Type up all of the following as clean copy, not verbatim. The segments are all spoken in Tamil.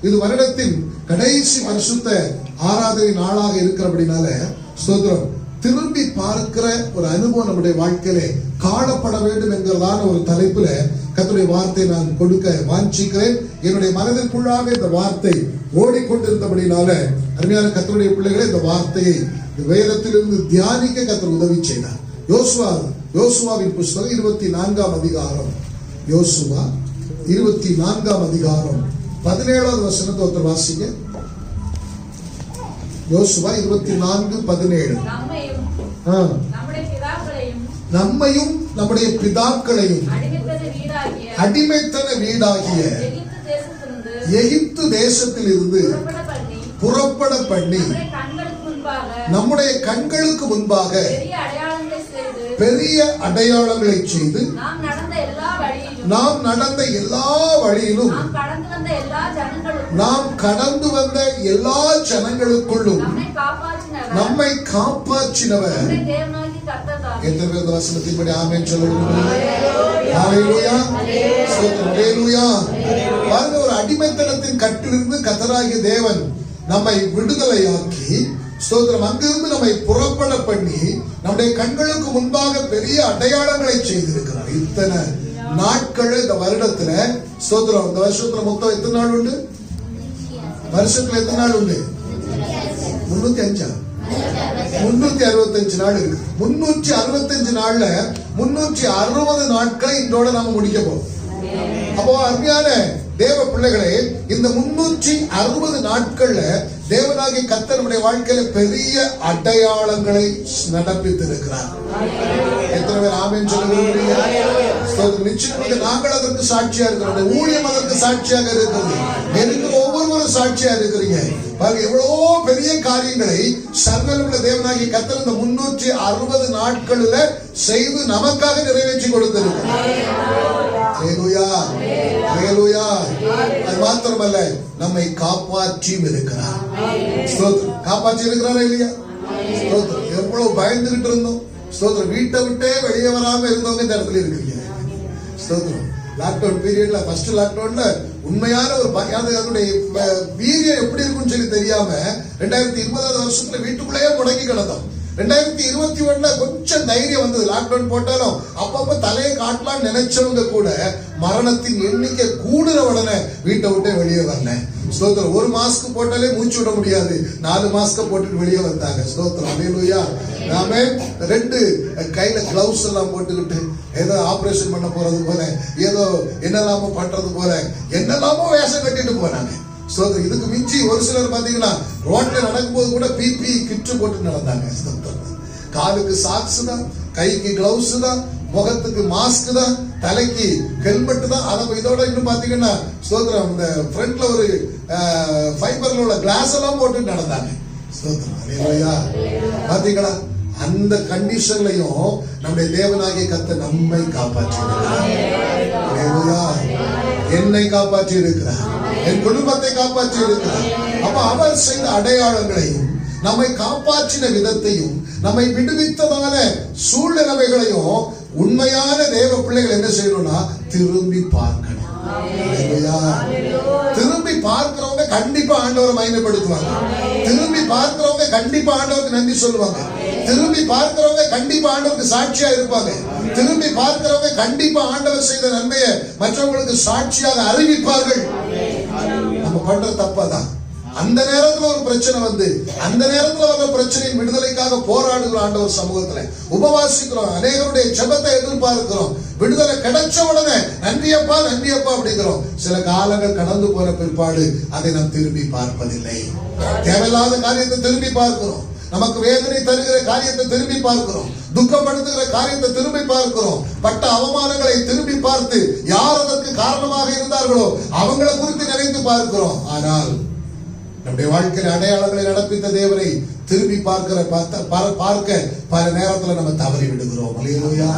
இது வருடத்தின் கடைசி பரிசுத்த ஆராதனை நாளாக இருக்கிறபடினால ஸ்தோத்திரம், திரும்பி பார்க்கிற ஒரு அனுபவம் நம்முடைய வாழ்க்கையிலே காணப்பட வேண்டும் என்கிறதான ஒரு தலைப்புல கர்த்தருடைய வார்த்தை நான் கொடுக்க வாஞ்சிக்கிறேன். என்னுடைய மனதிற்குள்ளாக இந்த வார்த்தை ஓடிக்கொண்டிருந்தபடினால அருமையான கர்த்தருடைய பிள்ளைகளே, இந்த வார்த்தையை வேதத்திலிருந்து தியானிக்க கர்த்தர் உதவி செய்தார். யோசுவாவின் புஸ்தகம் 24ஆம் அதிகாரம், யோசுவா 24ஆம் அதிகாரம் 17வது வசனத்தை ஒருத்தர் வாசிங்க. யோசுவா 24:17. நம்மையும் நம்முடைய பிதாக்களையும் அடிமைத்தன வீடாகிய எகிப்து தேசத்தில் இருந்து புறப்பட பண்ணி நம்முடைய கண்களுக்கு முன்பாக பெரிய அடையாளங்களை செய்து நாம் நடந்த எல்லா வழியிலும் நாம் கடந்து வந்த எல்லா ஜனங்களுக்குள்ளும் நம்மை காப்பாற்றினவர். எத்தனை பேர் வசனத்தின்படி ஆமென் சொல்லுங்க. ஹல்லேலூயா, ஹல்லேலூயா. பாருங்க, ஒரு அடிமைத்தனத்தின் கட்டிலிருந்து கர்த்தராகிய தேவன் நம்மை விடுதலையாக்கி ஸ்தோத்திரம், அங்கிருந்து நம்மை புறப்பட பண்ணி நம்முடைய கண்களுக்கு முன்பாக பெரிய அடையாளங்களை செய்திருக்கிறார். இத்தனை நாட்கள் இந்த வருடத்துல ஸ்தோத்திரம், இந்த வருஷத்துல மொத்தம் எத்தனை நாள் உண்டு? வருஷத்துல எத்தனை நாள் உண்டு? 365 நாள் இருக்கு. 365 நாள்ல 360 நாட்களை இன்றோட நாம முடிக்க போறோம். அப்போ அருமையான தேவ பிள்ளைகளே, இந்த 360 நாட்கள்ல தேவனாகிய கர்த்தர் நம்முடைய வாழ்க்கையில பெரிய அடையாளங்களை நடப்பித்திருக்கிறார். எத்தனை பேர் ஆமென் சொல்ல விரும்புறீங்க? நிச்சயமாக நாங்கள் அதற்கு சாட்சியா இருக்கிறோம். ஊழியம் அதற்கு சாட்சியாக இருக்கிறது. எனக்கு ஒவ்வொருவரும் சாட்சியா இருக்கிறீங்க. பாருங்க, எவ்வளவோ பெரிய காரியங்களை சர்வவல்ல தேவனாகிய கர்த்தர் இந்த 360 நாட்களில் செய்து நமக்காக நிறைவேற்றி கொடுத்திருக்கிறார். ஹல்லேலூயா, ஹல்லேலூயா. அது மாத்திரமல்ல, நம்மை காப்பாற்றியும் இருக்கிறார். ஸ்தோத்திரம், காப்பாற்றி இருக்கிறாரா இல்லையா? ஸ்தோத்திரம். எவ்வளவு பயந்துகிட்டு இருந்தோம். ஸ்தோத்திரம், வீட்டை விட்டே வெளியே வராம இருந்தவங்க இந்த இடத்துல இருக்கீங்க. ஸ்தோத்திரம். லாக்டவுன் பீரியட்ல, ஃபர்ஸ்ட் லாக்டவுன்ல உண்மையான ஒரு அதனுடைய வீரியம் எப்படி இருக்குன்னு சொல்லி தெரியாம 2020 வருஷத்துல வீட்டுக்குள்ளேயே முடங்கி கிடந்தோம். 2021 கொஞ்சம் தைரியம் வந்தது. லாக்டவுன் போட்டாலும் அப்பப்ப தலையை காட்டலாம்னு நினைச்சவங்க கூட மரணத்தின் எண்ணிக்கை கூடுற உடனே வீட்டை விட்டு வெளியே வரல. ஸ்தோத்திரம். ஒரு மாஸ்க் போட்டாலே மூச்சு விட முடியாது, 4 மாஸ்க் போட்டுட்டு வெளியே வந்தாங்க. ஸ்தோத்திரம், ஹல்லேலூயா. நாம 2 கையில கிளவுஸ் எல்லாம் போட்டுக்கிட்டு ஏதோ ஆபரேஷன் பண்ண போறது போல, ஏதோ என்னெல்லாமோ பண்றது போல என்னெல்லாமோ வேஷம் கட்டிட்டு போனாங்க. ஸ்தோத்திரம். இதுக்கு மிஞ்சி ஒரு சிலர் பாத்தீங்கன்னா ரோட்ல நடக்கும்போது கூட பிபி கிட்டு போட்டு நடந்தாங்க. காலுக்கு சாக்ஸ் தான், கைக்கு கிளவுஸ் தான், முகத்துக்கு மாஸ்க் தான், தலைக்கு ஹெல்மெட் தான். அதை இதோட இன்னும் பாத்தீங்கன்னா ஸ்தோத்திரம், இந்த ஃப்ரண்ட்ல ஒரு ஃபைபர்ல உள்ள கிளாஸ் எல்லாம் போட்டு நடந்தாங்க. ஸ்தோத்திரம், ஹல்லேலூயா. பாத்தீங்களா, அந்த கண்டிஷன்லயும் நம்முடைய தேவனாகிய கர்த்தர் நம்மை காப்பாற்றி இருக்கிறார். ஹல்லேலூயா. என்னை காப்பாற்றி இருக்கிறார், என் குடும்பத்தை காப்பாற்றி இருக்கிறார். அப்ப அவர் செய்த அடையாளங்களையும் நம்மை காப்பாற்றின விதத்தையும் நம்மை விடுவித்ததான சூழ்நிலைகளையும் உண்மையான தேவ பிள்ளைகள் என்ன செய்யணும்னா திரும்பி பார்க்கணும். திரும்பி பார்க்கிறவங்க கண்டிப்பா ஆண்டவரை மகிமைப்படுத்துவாங்க. திரும்பி பார்க்கிறவங்க கண்டிப்பா ஆண்டவருக்கு நன்றி சொல்லுவாங்க. திரும்பி பார்க்கிறவங்க கண்டிப்பா ஆண்டவருக்கு சாட்சியா இருப்பாங்க. திரும்பி பார்க்கிறவங்க கண்டிப்பா ஆண்டவர் செய்த நன்மையை மற்றவங்களுக்கு சாட்சியாக அறிவிப்பார்கள். நம்ம பண்ற தப்பாதான். அந்த நேரத்துல ஒரு பிரச்சனை வந்து அந்த நேரத்துல வந்த பிரச்சனையின் விடுதலைக்காக போராடுகிறோம். ஆண்டவர் சமூகத்துல உபவாசிக்கிறோம். அநேகருடைய ஜெபத்தை எதிர்பார்க்கிறோம். விடுதலை கிடைச்ச உடனே நன்றியப்பா நன்றியப்பா அப்படிங்கிறோம். சில காலங்கள் கடந்து போன பிற்பாடு அதை நாம் திரும்பி பார்ப்பதில்லை. தேவையில்லாத காரியத்தை திரும்பி பார்க்கிறோம். நமக்கு வேதனை தருகிற காரியத்தை திரும்பி பார்க்கிறோம். துக்கப்படுத்துகிற காரியத்தை திரும்பி பார்க்கிறோம். பட்ட அவமானங்களை திரும்பி பார்த்து யார் அதற்கு காரணமாக இருந்தார்களோ அவங்களை குறித்து நினைத்து பார்க்கிறோம். ஆனால் நம்முடைய வாழ்க்கையில் அடையாளங்களை நடப்பித்த தேவனை திரும்பி பார்க்க பல நேரத்துல நம்ம தவறி விடுகிறோம். ஹல்லேலூயா,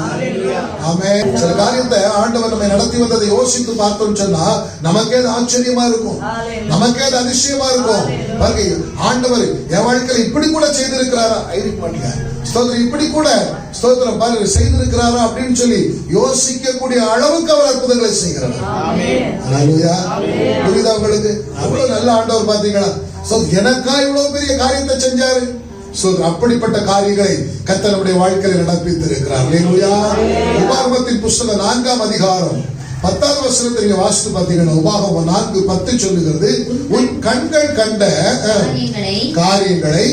ஆமென். சில காரியத்தை ஆண்டவர் நம்மை நடத்தி வந்ததை யோசித்து பார்த்தோம் சொன்னா நமக்கே ஆச்சரியமா இருக்கும், நமக்கே அதிசயமா இருக்கும். பாருங்க, ஆண்டவர் என் வாழ்க்கையில இப்படி கூட செய்திருக்கிறாரா? இப்படி கூட ஸ்தோத்திரம் பாருங்க செய்திருக்கிறாரா அப்படின்னு சொல்லி யோசிக்கக்கூடிய அளவுக்கு அவர் அற்புதங்களை செய்கிறார். ஹல்லேலூயா. புரியுதா உங்களுக்கு? அவ்வளவு நல்ல ஆண்டவர் பாத்தீங்களா? எனக்கா இவ்வளவு பெரிய காரியத்தை செஞ்சாரு. அப்படிப்பட்ட காரியங்களை கர்த்தர் நம்முடைய வாழ்க்கையில் நடப்பித்திருக்கிறார். ஹல்லேலூயா. உபாகமத்தின் புஸ்தகம் 4ஆம் அதிகாரம் 10வது வசனத்தை நீங்க வாசித்து பாத்தீங்கன்னா, உபாகமம் 4:10 சொல்லுகிறது, உன் கண்கள் கண்ட காரியங்களை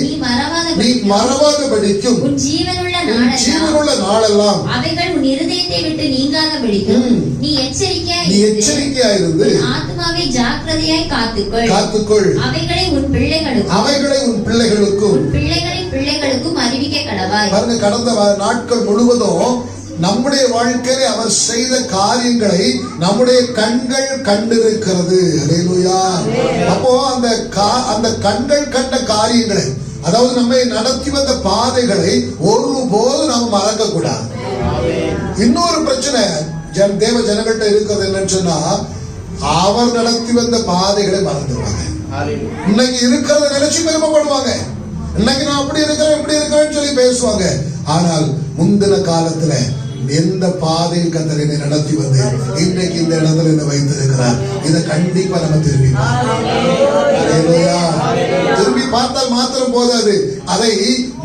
நீ மறவாதபடிக்கும் உன் ஜீவனுள்ள நாளெல்லாம் அவைகள் உன் இருதயத்தை விட்டு நீங்காதபடிக்கும் நீ எச்சரிக்கையாய் இருந்து ஆத்துமாவை ஜாக்கிரதையாய் காத்துக்கொள். அவைகளை உன் பிள்ளைகளுக்கும் பிள்ளைகளின் பிள்ளைகளுக்கும் அறிவிக்க கடவாய். பாருங்க, கடந்த நாட்கள் முழுவதும் நம்முடைய வாழ்க்கையில அவர் செய்த காரியங்களை நம்முடைய கண்கள் கண்டிருக்கிறது. ஹல்லேலூயா. அப்போ அந்த கண்கள் கண்ட காரியங்களை, அதாவது நம்மை நடத்தி வந்த பாதைகளை ஒருபோதும் நாம் மறக்க கூடாது. இன்னொரு பிரச்சனை தேவ ஜனங்கள்ட்ட இருக்கிறது என்னன்னு சொன்னா, அவர் நடத்தி வந்த பாதைகளை மறந்துடுவாங்க. இன்னைக்கு இருக்கிறத நினைச்சு பெருமைப்படுவாங்க. இன்னைக்கு நான் அப்படி இருக்கிறேன் இப்படி இருக்கிறேன்னு சொல்லி பேசுவாங்க. ஆனால் முந்தின காலத்துல எந்த பாதையில் கர்த்தர் என்னை நடத்தி வந்து இன்றைக்கு இந்த இடத்துல என்ன வைத்திருக்கிறார், இதை கண்டிப்பா நம்ம திரும்பி பார்த்தால் மாத்திரம் போதாது, அதை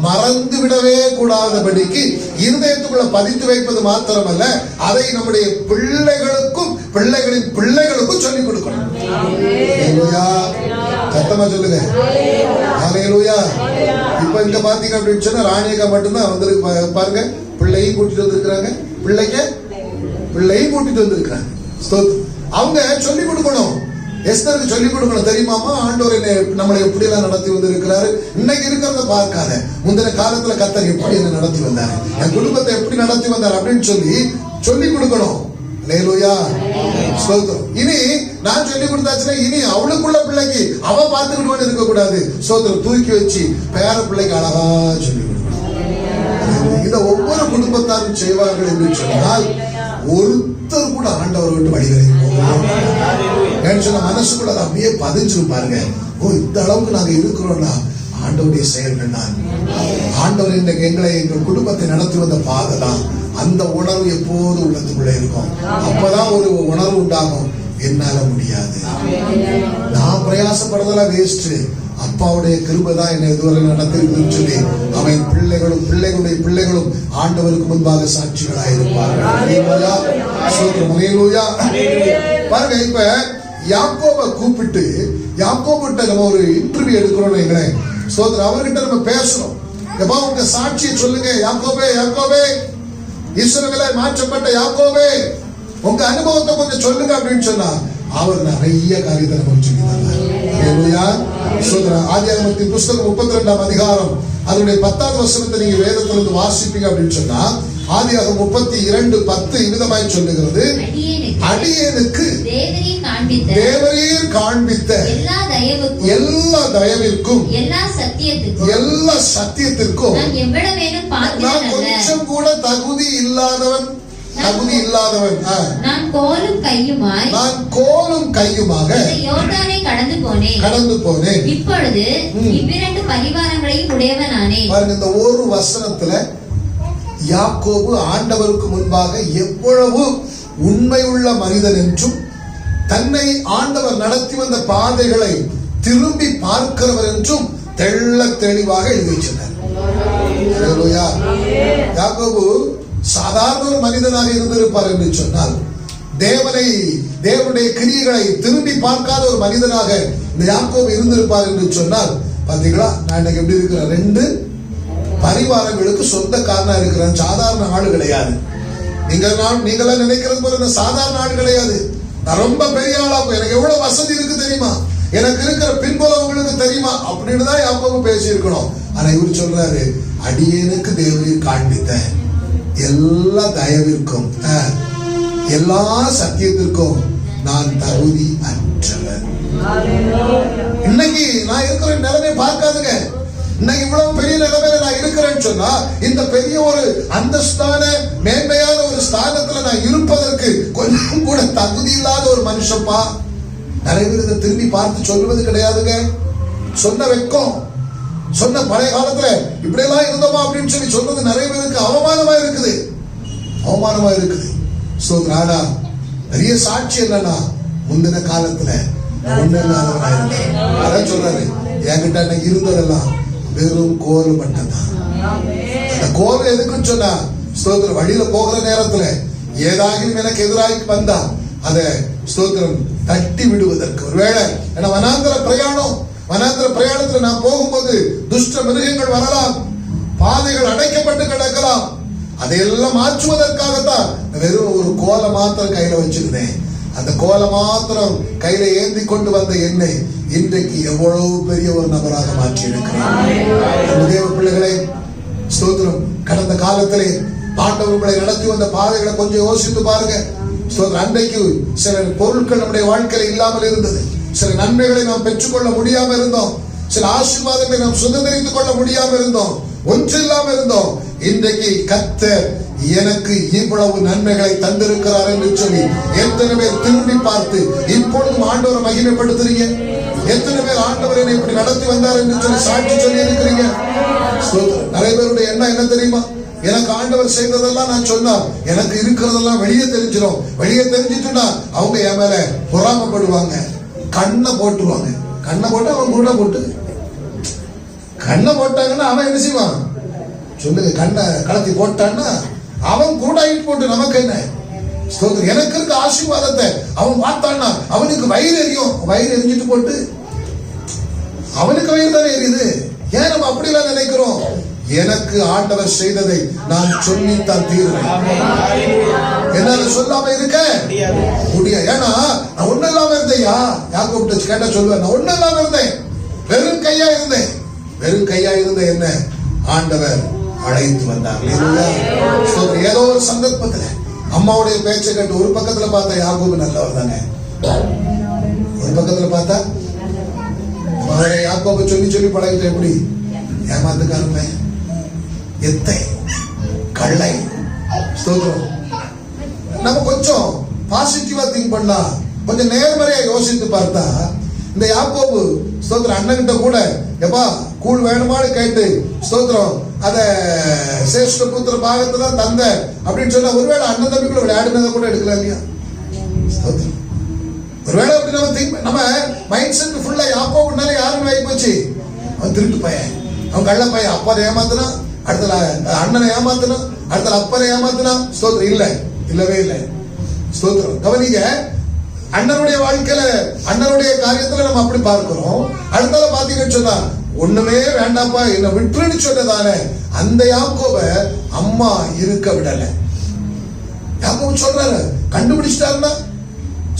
மறந்து விடவே கூடாதபடிக்கு இருதயத்துக்குள்ள பதித்து வைப்பது மாத்திரமல்ல, அதை நம்முடைய பிள்ளைகளுக்கும் பிள்ளைகளின் பிள்ளைகளுக்கும் சொல்லிக் கொடுக்கணும். சத்தமா சொல்லுங்க. ஹல்லேலூயா. இப்ப இங்க பாத்தீங்க அப்படின்னு சொன்னா ராணியக்கா மட்டும்தான் வந்து பாருங்க, பிள்ளையும் கூட்டிட்டு வந்திருக்கிறாங்க, பிள்ளையும் கூட்டிட்டு வந்திருக்கிறாங்க. அவங்க சொல்லிக் கொடுக்கணும். எஸ்தருக்கு சொல்லிக் கொடுக்கணும். தெரியுமாமா, ஆண்டவர் நம்மளை எப்படி எல்லாம் நடத்தி வந்து இருக்கிறாரு. இன்னைக்கு இருக்கிறத பார்க்காத, முந்தின காலத்துல கர்த்தர் எப்படி என்ன நடத்தி வந்தாரு, என் குடும்பத்தை எப்படி நடத்தி வந்தார் அப்படின்னு சொல்லிக் கொடுக்கணும். ஹல்லேலூயா. ஸ்தோத்திரம். இனி நான் சொல்லி கொடுத்தாச்சுன்னா இனி அவளுக்குள்ள பிள்ளைக்கு அவ பார்த்துக்கிட்டு இருக்க கூடாது. ஸ்தோத்திரம். தூக்கி வச்சு பேர பிள்ளைக்கு அழகா சொல்லி கொடுக்கணும். இதை ஒவ்வொரு குடும்பத்தாரும் செய்வார்கள் என்று சொன்னால் ஒருத்தர் கூட ஆண்டவர் விட்டு வழிவிலகி போகணும் சொன்ன மனசுக்குள்ள அதை அப்படியே பதிஞ்சிரும். பாருங்க, ஓ இந்த அளவுக்கு நாங்க இருக்கிறோம்னா ஆண்டவருடைய செயல்கள் தான். ஆண்டவர் இன்றைக்கு எங்கள் குடும்பத்தை நடத்தி வந்த பாதை தான். அந்த உணர்வு எப்போது உள்ளத்துக்குள்ள இருக்கும். அப்பதான் ஒரு உணர்வு உண்டாகும், என்னால முடியாது, நான் பிரயாசப்படுறதெல்லாம் வேஸ்ட், அப்பாவுடைய கிருபை தான் என்னை இதுவரை நடத்திருக்குன்னு சொல்லி அவன் பிள்ளைகளுடைய பிள்ளைகளும் ஆண்டவருக்கு முன்பாக சாட்சிகளாக இருப்பார்கள். பாருங்க, இப்ப யாக்கோபை கூப்பிட்டு யாக்கோபிட்ட நம்ம ஒரு இன்டர்வியூ எடுக்கிறோம் எங்களேன். சோதரர் அவர்கிட்ட நம்ம பேசுறோம், எப்பா உங்க சாட்சியை சொல்லுங்க. யாக்கோபே, இஸ்ரவேலை மாற்றப்பட்ட யாக்கோபே, உங்க அனுபவத்தை கொஞ்சம் சொல்லுங்க அப்படின்னு சொன்னா அவர் நிறைய காரியத்தை நமக்கு சொல்லி தந்தார். ஆதியாகமத்தின் புஸ்தகம் 32ஆம் அதிகாரம் அதனுடைய 10வது வசனத்தை நீங்க வேதத்திலிருந்து வாசிப்பீங்க அப்படின்னு சொன்னா, ஆதியாகமம் 32:10 இவ்விதமாய் சொல்லுகிறது, அடியேனுக்கு தேவரீர் காண்பித்த எல்லா தயவிற்கும் எல்லா சத்தியத்திற்கும் நான் கொஞ்சம் கூட தகுதி இல்லாதவன் நான் கோலும் கையுமாக யோர்தானை கடந்து போனேன். இப்பொழுது இவ்விரண்டு பரிவாரங்களையும் உடையவனானே. பாருங்க, இந்த ஒரு வசனத்துல யாக்கோபு ஆண்டவருக்கு முன்பாக எவ்வளவு உண்மையுள்ள மனிதன் என்றும் தன்னை ஆண்டவர் நடத்தி வந்த பாதைகளை திரும்பி பார்க்கிறவர் என்றும் தெள்ள தெளிவாக எழுதி வச்சிருந்தார். யாக்கோபு சாதாரண ஒரு மனிதனாக இருந்திருப்பார் என்று சொன்னால், தேவனுடைய கிரியைகளை திரும்பி பார்க்காத ஒரு மனிதனாக இந்த யாக்கோபு இருந்திருப்பார் என்று சொன்னால், பாத்தீங்களா நான் இன்னைக்கு எப்படி இருக்கிறேன், 2 பரிவாரங்களுக்கு சொந்தக்காரனா இருக்கிறேன். சாதாரண ஆளு கிடையாது. நீங்களாம் நினைக்கிறது போல சாதாரண ஆள் கிடையாது. நான் ரொம்ப பெரிய ஆளா, எனக்கு எவ்வளவு வசதி இருக்கு தெரியுமா, எனக்கு இருக்கிற பின்புலம் உங்களுக்கு தெரியுமா அப்படின்னு தான் யாக்கோபு பேசி இருக்கணும். ஆனா இவர் சொல்றாரு, அடியேனுக்கு தேவரீர் காண்பித்த எல்லா தயவிற்கும் எல்லா சத்தியத்திற்கும் நான் தகுதி அற்றவர். இன்னைக்கு நான் இருக்கிற நிலைமை பார்க்காதுங்க. இன்னைக்கு இவ்வளவு பெரிய நிலைமையில நான் இருக்கிறேன்னு சொன்னா, இந்த பெரிய ஒரு அந்தஸ்தான மேன்மையான ஒரு ஸ்தானத்துல நான் இருப்பதற்கு கொஞ்சம் கூட தகுதி இல்லாத ஒரு மனுஷப்பா. நிறைய பேர் இதை திரும்பி பார்த்து சொல்லுவது கிடையாதுங்க. சொன்ன வெக்கம் சொன்ன பழைய காலத்துல இப்படி எல்லாம் இருந்தோமா அப்படின்னு சொல்லி சொல்றது நிறைய பேருக்கு அவமானமா இருக்குது. ஆனா பெரிய சாட்சி என்னன்னா, முந்தின காலத்துல ஒண்ணு இல்லாதவனா இருந்தேன். அதான் சொல்றாரு, என்கிட்ட அன்னைக்கு இருந்ததெல்லாம் வெறும் கோல் மட்டும்தான். அந்த கோல் எதுக்குன்னு சொன்னா, ஸ்தோத்திரம், வழியில போகிற நேரத்துல ஏதாகிலும் எனக்கு எதிராக வந்தா அதை ஸ்தோத்திரம் தட்டி விடுவதற்கு. ஒருவேளை ஏன்னா வனாந்தர பிரயாணத்துல நான் போகும்போது துஷ்ட மிருகங்கள் வரலாம், பாதைகள் அடைக்கப்பட்டு கிடக்கலாம். அதையெல்லாம் மாற்றுவதற்காகத்தான் வெறும் ஒரு கோலை மாத்திரம் கையில வச்சிருந்தேன். அந்த கோலை மாத்திரம் கையில ஏந்தி கொண்டு வந்த என்னை இன்றைக்கு எவ்வளவு பெரிய ஒரு நபராக மாற்றி இருக்கிறேன். தேவ பிள்ளைகளே, ஸ்தோத்திரம், கடந்த காலத்திலே ஆண்டவர்களை நடத்தி வந்த பாதைகளை கொஞ்சம் யோசித்து பாருங்க. அன்றைக்கு சில பொருட்கள் நம்முடைய வாழ்க்கையில இல்லாமல் இருந்தது, சில நன்மைகளை நாம் பெற்றுக்கொள்ள முடியாம இருந்தோம், சில ஆசீர்வாதங்களை நாம் சுதந்திரித்துக் கொள்ள முடியாம இருந்தோம், ஒன்று இல்லாம இருந்தோம். இன்றைக்கு கர்த்தர் எனக்கு இவ்வளவு நன்மைகளை தந்திருக்கிறார் என்று சொல்லி எத்தனை பேர் திரும்பி பார்த்து இப்பொழுதும் ஆண்டவரை மகிமைப்படுத்துறீங்க? எத்தனை பேர் ஆண்டவர் என்னை இப்படி நடத்தி வந்தார் என்று சொல்லி சாட்சி சொல்லி இருக்கிறீங்க? நிறைய பேருடைய எண்ணம் என்ன தெரியுமா? எனக்கு ஆண்டவர் செய்ததெல்லாம் நான் சொன்னா எனக்கு இருக்கிறதெல்லாம் வெளியே தெரிஞ்சிடும். வெளியே தெரிஞ்சிட்டுனா அவங்க என் மேல பொறாமப்படுவாங்க, கண்ணை போட்டுருவாங்க. கண்ணை போட்டு அவன் கூட போட்டு கண்ணை போட்டாங்கன்னா அவன் என்ன செய்வான் சொல்லுங்க? கண்ணை கலத்தி போட்டான்னா அவன் கூட போட்டு நமக்கு என்ன? எனக்கு இருக்க ஆசீர்வாதத்தை அவன் பார்த்தான்னா அவனுக்கு வயிறு எரியும். வயிறு எரிஞ்சிட்டு போட்டு அவனுக்கு வயிறு தானே எரியுது. ஏன் நம்ம அப்படி எல்லாம் நினைக்கிறோம்? எனக்கு ஆண்டவர் செய்ததை நான் சொல்லித்தான் தீர்வேன். என்னால சொல்லாம இருக்க முடியாது. ஏன்னா நான் ஒண்ணு இல்லாம இருந்தேயா, யாக்கோபு கேட்டா சொல்லுவேன், நான் ஒண்ணு இல்லாம இருந்தேன், வெறும் கையா இருந்தேன். வெறும் கையா இருந்த என்ன ஆண்டவர் அழைத்து வந்தார். ஏதோ ஒரு சந்தர்ப்பத்துல அம்மாவுடைய பேச்சை கேட்டு ஒரு பக்கத்துல பார்த்தா யாக்கோபு நல்லவர் தானே, ஒரு பக்கத்துல பார்த்தா யாக்கோபு சொல்லி சொல்லி பழகிட்ட எப்படி ஏமாத்துக்காரங்க, எத்தை, கள்ளை. ஸ்தோத்திரம். நம்ம கொஞ்சம் பாசிட்டிவா திங்க் பண்ணா, கொஞ்சம் நேர்மறையா யோசித்து பார்த்தா, இந்த யாக்கோபு ஸ்தோத்திரம் அண்ணன்கிட்ட கூட எப்பா கூழ் வேணுமான்னு கேட்டு ஸ்தோத்திரம் அத சேஷ்ட புத்திர பாகத்துல தந்த அப்படின்னு சொன்னா ஒருவேளை அண்ணன் தம்பிக்குள்ள விளையாடுனதை கூட எடுக்கலாம் இல்லையா? ஸ்தோத்திரம். ஒருவேளை அப்படி நம்ம மைண்ட் செட் ஃபுல்லா யாக்கோபுனால யாருன்னு வாங்கி போச்சு, அவன் திருட்டு பையன், அவன் கள்ள பையன், அப்பா ஏமாத்தினா, அடுத்த அண்ணனை ஏமாத்தினா, அடுத்த அப்பனை ஏமாத்தினா. ஸ்தோத்திரம். இல்லவே இல்லை. ஸ்தோத்திரம். கவனிங்க, அண்ணனுடைய வாழ்க்கையில அண்ணனுடைய காரியத்துல நம்ம அப்படி பார்க்கிறோம். அடுத்தால பாத்தீங்கன்னு சொன்னா ஒண்ணுமே வேண்டாப்பா என்ன விட்டுன்னு சொன்னதானே அந்த யாக்கோப அம்மா இருக்க விடல. யாக்கோபு சொல்றாரு, கண்டுபிடிச்சிட்டாருன்னா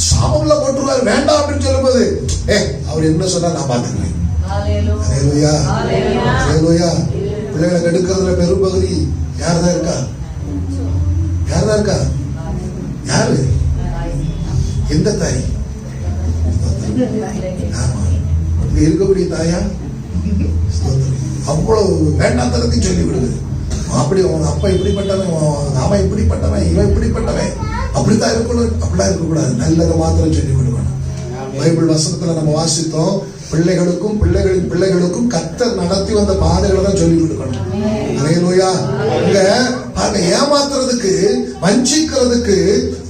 சாபம்ல போட்டுருவாரு, வேண்டாம் அப்படின்னு சொல்லும் போது அவர் என்ன சொன்னா நான் பாத்துக்கிறேன். பிள்ளைகளை கெடுக்கிறதுல பெரும்பகுதி யாருதான் இருக்கா? யாரு? எந்த தாய்? இருக்கக்கூடிய தாயா? அவ்வளவு வேண்டாந்தரத்தையும் சொல்லி விடுது. அப்படி அவங்க அப்பா இப்படிப்பட்டவன், அவன் இப்படிப்பட்டவன், இவன் இப்படிப்பட்டவன், அப்படித்தான் இருக்கணும், அப்படிலாம் இருக்கக்கூடாது, நல்லதை மாத்திரம் சொல்லி கொடுக்கணும். பைபிள் வசனத்துல நம்ம வாசித்தோம், பிள்ளைகளுக்கும் பிள்ளைகளின் பிள்ளைகளுக்கும் கர்த்தர் நடத்தி வந்த பாதைகளை தான் சொல்லி கொடுக்கணும். அல்லேலூயா. இங்க பாருங்க, ஏமாத்துறதுக்கு, வஞ்சிக்கிறதுக்கு,